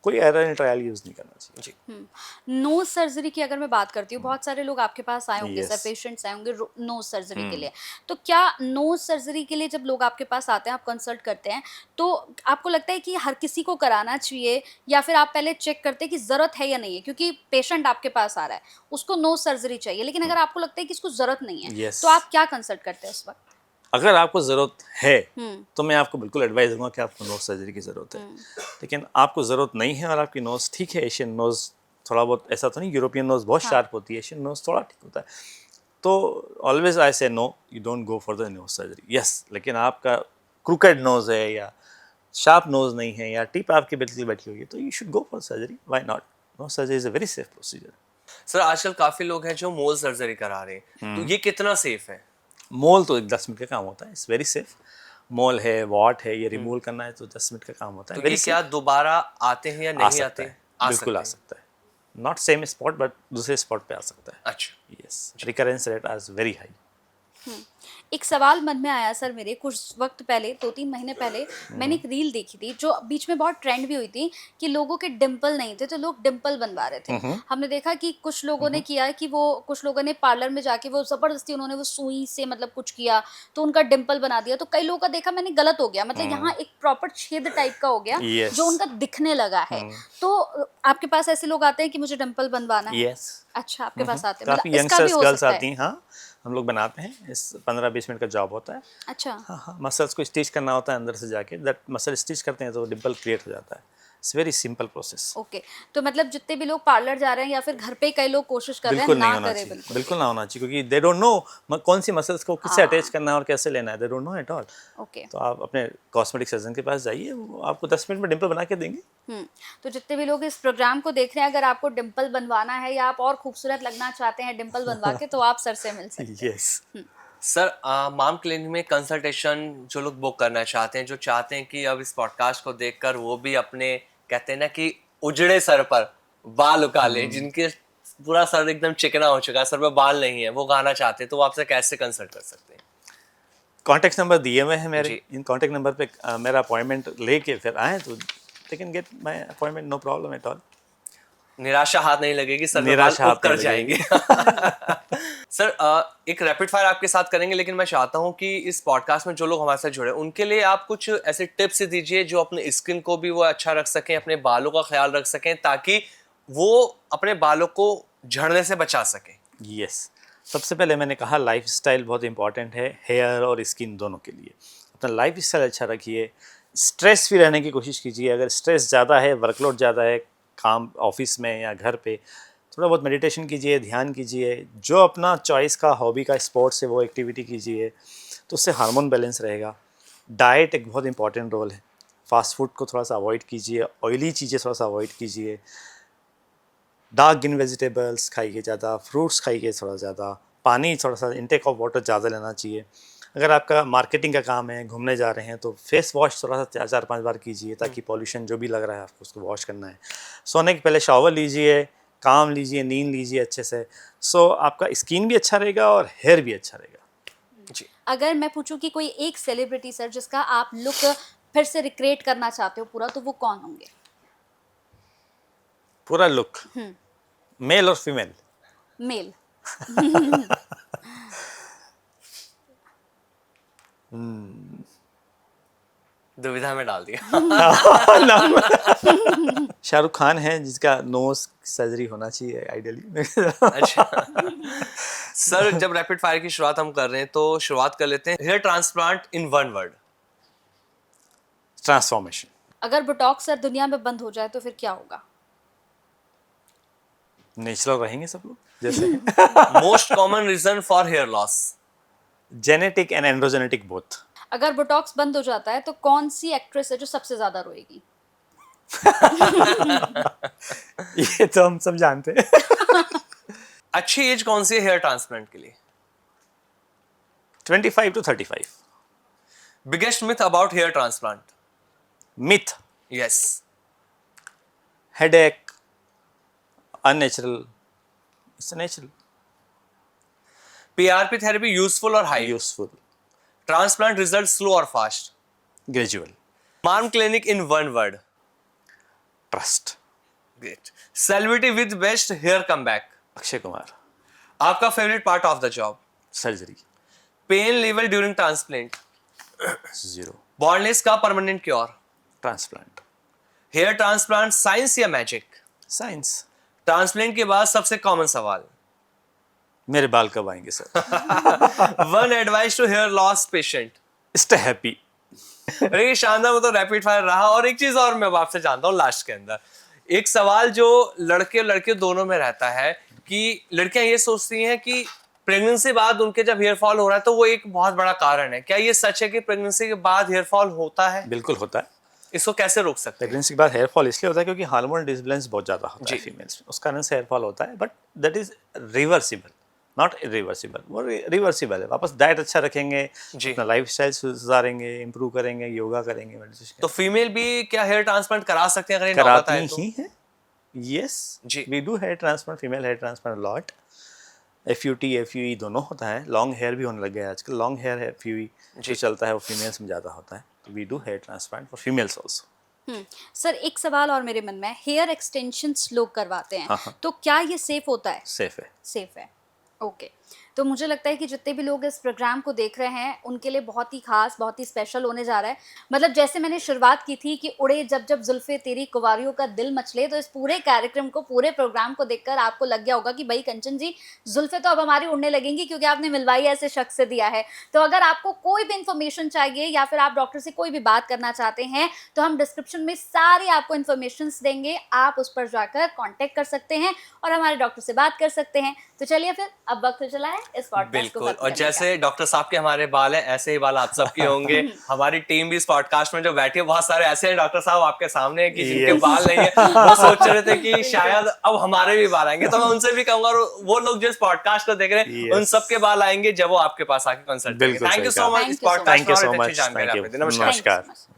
कोई एरर एंड ट्रायल यूज़ नहीं करना चाहिए। जी। नोज सर्जरी की अगर मैं बात करती हूँ, बहुत सारे लोग आपके पास आए होंगे सर, Yes. पेशेंट्स आए होंगे नोज सर्जरी के लिए। तो क्या नोज सर्जरी के लिए जब लोग आपके पास आते हैं, आप कंसल्ट करते हैं, तो आपको लगता है कि हर किसी को कराना चाहिए, या फिर आप पहले चेक करते हैं कि ज़रूरत है या नहीं है? क्योंकि पेशेंट आपके पास आ रहा है, उसको नोज सर्जरी चाहिए, लेकिन अगर आपको लगता है कि इसको ज़रूरत नहीं है, Yes. तो आप क्या कंसल्ट करते हैं उस वक्त? अगर आपको ज़रूरत है हम्म। तो मैं आपको बिल्कुल एडवाइस दूंगा कि आपको नोज़ सर्जरी की ज़रूरत है। लेकिन आपको ज़रूरत नहीं है और आपकी नोज़ ठीक है, एशियन नोज़ थोड़ा बहुत, ऐसा तो नहीं, यूरोपियन नोज़ बहुत हाँ। शार्प होती है, एशियन नोज़ थोड़ा ठीक होता है, तो always I say no, you don't go for the nose surgery. Yes, लेकिन आपका क्रूकेड नोज़ है या शार्प नोज़ नहीं है या टिप आपकी बिल्कुल बैठी हुई है, तो you should go for surgery, why not. Nose surgery is a very safe procedure. Sir आजकल काफी लोग हैं जो मोल सर्जरी करा रहे हैं, तो ये कितना सेफ है? मोल तो 10 मिनट का काम होता है, इट्स वेरी सेफ। मोल है, वॉट है, ये रिमूव करना है तो 10 मिनट का काम होता है, तो वेरी ये क्या दोबारा आते हैं या आ नहीं सकता आते? है, बिल्कुल आ हैं। सकता है। नॉट सेम स्पॉट बट दूसरे स्पॉट पे आ सकता है। अच्छा। Yes, recurrence rate is very high. एक सवाल मन में आया सर मेरे, कुछ वक्त पहले, 2-3 महीने पहले मैंने एक रील देखी थी जो बीच में बहुत ट्रेंड भी हुई थी, कि लोगों के डिंपल नहीं थे तो लोग डिंपल बनवा रहे थे। हमने देखा कि कुछ लोगों ने किया कि वो, कुछ लोगों ने पार्लर में जाके वो जबरदस्ती उन्होंने वो सुई से मतलब कुछ किया, तो उनका डिंपल बना दिया। तो कई लोगों का देखा मैंने गलत हो गया, मतलब यहाँ एक प्रॉपर छेद टाइप का हो गया यस, जो उनका दिखने लगा है। तो आपके पास ऐसे लोग आते हैं कि मुझे डिंपल बनवाना है? यस, अच्छा, आपके पास आते हैं, काफ़ी मतलब इसका भी यंगस्टर्स हो गर्ल्स सकता आती है? हैं, हाँ, हम लोग बनाते हैं। इस 15-20 मिनट का जॉब होता है। अच्छा। हाँ हाँ, मसल्स को स्टिच करना होता है अंदर से जाके, दैट मसल स्टिच करते हैं तो डिंपल क्रिएट हो जाता है। It's very simple process. Okay. तो मतलब जितने भी लोग पार्लर जा रहे हैं या फिर घर पे ही कई लोग कोशिश कर रहे हैं, बिल्कुल नहीं ना होना करें चाहिए, बिल्कुल बिल्कुल भी। ना होना चाहिए, क्योंकि दे डोंट नो कौन सी मसल्स को किससे हाँ। अटैच करना है और कैसे लेना है, they don't know at all. Okay. तो आप अपने कॉस्मेटिक सर्जन के पास जाइए, वो आपको 10 मिनट में डिंपल बना के देंगे। तो जितने भी लोग इस प्रोग्राम को देख रहे हैं, अगर आपको डिंपल बनवाना है या आप और खूबसूरत लगना चाहते हैं डिंपल बनवा के, तो आप सर से मिल सकते हैं। यस, सर माम क्लिनिक में कंसल्टेशन जो लोग बुक करना चाहते हैं, जो चाहते हैं कि अब इस पॉडकास्ट को देखकर वो भी अपने, कहते हैं ना कि उजड़े सर पर बाल उगा लें, जिनके पूरा सर एकदम चिकना हो चुका है, सर पे बाल नहीं है, वो गाना चाहते हैं, तो वो आपसे कैसे कंसल्ट कर सकते हैं? कॉन्टैक्ट नंबर दिए हुए हैं मेरे, जी। इन कॉन्टैक्ट नंबर पे मेरा अपॉइंटमेंट लेके फिर आएँ तो they can get my appointment, no problem at all. निराशा हाथ नहीं लगेगी, सर में बाल निराशा उग हाथ कर नहीं लगेगी। जाएंगे। सर एक रैपिड फायर आपके साथ करेंगे, लेकिन मैं चाहता हूं कि इस पॉडकास्ट में जो लोग हमारे साथ जुड़े उनके लिए आप कुछ ऐसे टिप्स दीजिए जो अपने स्किन को भी वो अच्छा रख सकें, अपने बालों का ख्याल रख सकें, ताकि वो अपने बालों को झड़ने से बचा सकें। यस, सबसे पहले मैंने कहा लाइफस्टाइल बहुत इंपॉर्टेंट है हेयर और स्किन दोनों के लिए। अपना लाइफस्टाइल अच्छा रखिए, स्ट्रेस फ्री रहने की कोशिश कीजिए। अगर स्ट्रेस ज़्यादा है, वर्कलोड ज़्यादा है काम ऑफिस में या घर पे, थोड़ा बहुत मेडिटेशन कीजिए, ध्यान कीजिए, जो अपना चॉइस का हॉबी का स्पोर्ट्स है वो एक्टिविटी कीजिए, तो उससे हार्मोन बैलेंस रहेगा। डाइट एक बहुत इंपॉर्टेंट रोल है, फास्ट फूड को थोड़ा सा अवॉइड कीजिए, ऑयली चीज़ें थोड़ा सा अवॉइड कीजिए, डार्क ग्रीन वेजिटेबल्स खाइए ज़्यादा, फ्रूट्स खाइए थोड़ा ज़्यादा, पानी थोड़ा सा इंटेक ऑफ वाटर ज़्यादा लेना चाहिए। अगर आपका मार्केटिंग का काम है, घूमने जा रहे हैं, तो फेस वॉश थोड़ा सा 4-5 बार कीजिए, ताकि पॉल्यूशन जो भी लग रहा है आपको उसको वॉश करना है। सोने के पहले शावर लीजिए, काम लीजिए, नींद लीजिए अच्छे से, सो आपका स्किन भी अच्छा रहेगा और हेयर भी अच्छा रहेगा। जी। अगर मैं पूछूं कि कोई एक सेलिब्रिटी सर जिसका आप लुक फिर से रिक्रिएट करना चाहते हो पूरा, तो वो कौन होंगे? पूरा लुक, मेल और फीमेल? मेल। दुविधा में डाल दिया। शाहरुख खान है जिसका नोज सर्जरी होना चाहिए आइडियली। अच्छा। सर जब रैपिड फायर की शुरुआत हम कर रहे हैं, तो शुरुआत कर लेते हैं hair transplant in one word. Transformation. अगर बोटॉक्स सर दुनिया में बंद हो जाए तो फिर क्या होगा? नेचुरल रहेंगे सब लोग जैसे हैं। Most common reason for hair loss. Genetic and androgenetic both. अगर बोटॉक्स बंद हो जाता है तो कौन सी एक्ट्रेस है जो सबसे ज्यादा रोएगी? ये तो हम सब जानते हैं। अच्छी एज कौन सी है हेयर ट्रांसप्लांट के लिए? 25 to 35. Biggest myth about hair transplant? Myth, yes. headache, unnatural. It's natural, PRP therapy useful और high? useful, transplant result slow और फास्ट? gradual. मार्म clinic in one word? Trust. Great. Celebrity with best hair comeback? Akshay Kumar. आपका favourite part of the job? Surgery. Pain level during transplant? 0. Baldness का permanent cure? Transplant. Hair transplant science या magic? Science. Transplant के बाद सबसे common सवाल? मेरे बाल कब आएंगे sir? One advice to hair loss patient? Stay happy. अरे ये शानदार, वो तो रैपिड फायर रहा। और एक चीज और मैं अब आपसे जानता हूँ लास्ट के अंदर, एक सवाल जो लड़के लड़के दोनों में रहता है कि लड़कियां ये सोचती हैं कि प्रेगनेंसी बाद उनके जब हेयर फॉल हो रहा है तो वो एक बहुत बड़ा कारण है। क्या ये सच है कि प्रेगनेंसी के बाद हेयर फॉल होता है? बिल्कुल होता है। इसको कैसे रोक सकते हैं? प्रेगनेंसी के बाद हेयर फॉल इसलिए होता है क्योंकि हार्मोन डिसबैलेंस बहुत ज़्यादा होता है जी। फीमेल्स में, उस कारण से हेयर फॉल होता है। But that is reversible, not irreversible. वो रिवर्सिबल है। वापस डाइट अच्छा रखेंगे, जी। अपना लाइफ स्टाइल सुधारेंगे, इंप्रूव करेंगे, योगा करेंगे, मेडिटेशन तो फीमेल भी क्या हेयर ट्रांसप्लांट करा सकते हैं अगर ये नौबत आए कराती तो? ही है। यस, जी। We do hair transplant, female hair transplant lot. FUT FUE दोनों होता है। लॉन्ग हेयर भी होने लग गया है आजकल। लॉन्ग हेयर है FUE जो चलता है वो फीमेल्स में ज़्यादा होता है। तो we do hair transplant for females also. Sir एक सवाल और मेरे मन में है, हेयर एक्सटेंशंस लोग करवाते हैं, हाँ। तो क्या ये सेफ होता है? सेफ है। सेफ है, ओके। तो मुझे लगता है कि जितने भी लोग इस प्रोग्राम को देख रहे हैं उनके लिए बहुत ही खास, बहुत ही स्पेशल होने जा रहा है। मतलब जैसे मैंने शुरुआत की थी कि उड़े जब जब जुल्फे तेरी कुंवारियों का दिल मचले, तो इस पूरे कार्यक्रम को, पूरे प्रोग्राम को देखकर आपको लग गया होगा कि भाई कंचन जी, जुल्फे तो अब हमारी उड़ने लगेंगी क्योंकि आपने मिलवाई ऐसे शख्स से दिया है। तो अगर आपको कोई भी इन्फॉर्मेशन चाहिए या फिर आप डॉक्टर से कोई भी बात करना चाहते हैं तो हम डिस्क्रिप्शन में सारी आपको इन्फॉर्मेशन देंगे, आप उस पर जाकर कॉन्टेक्ट कर सकते हैं और हमारे डॉक्टर से बात कर सकते हैं। तो चलिए फिर अब वक्त हो चला है इस पॉडकास्ट को बिल्कुल। खत्म और करने जैसे डॉक्टर साहब के हमारे बाल हैं, ऐसे ही बाल आप सबके होंगे। हमारी टीम भी इस पॉडकास्ट में जो बैठी है, बहुत सारे ऐसे हैं डॉक्टर साहब आपके सामने हैं कि जिनके Yes. बाल नहीं है। वो सोच रहे थे कि शायद अब हमारे भी बाल आएंगे, तो मैं उनसे भी कहूंगा, और वो लोग जो इस पॉडकास्ट को देख रहे हैं Yes. उन सबके बाल आएंगे जब वो आपके पास आके कंसल्ट करेंगे। बिल्कुल थैंक यू सही सो कहा। मच इस Thank you so podcast thank you में और सो एक अच्छी मच। जानकारी थैंक आपने दी। यू। नमस्कार। Thank you so नमस्कार। much.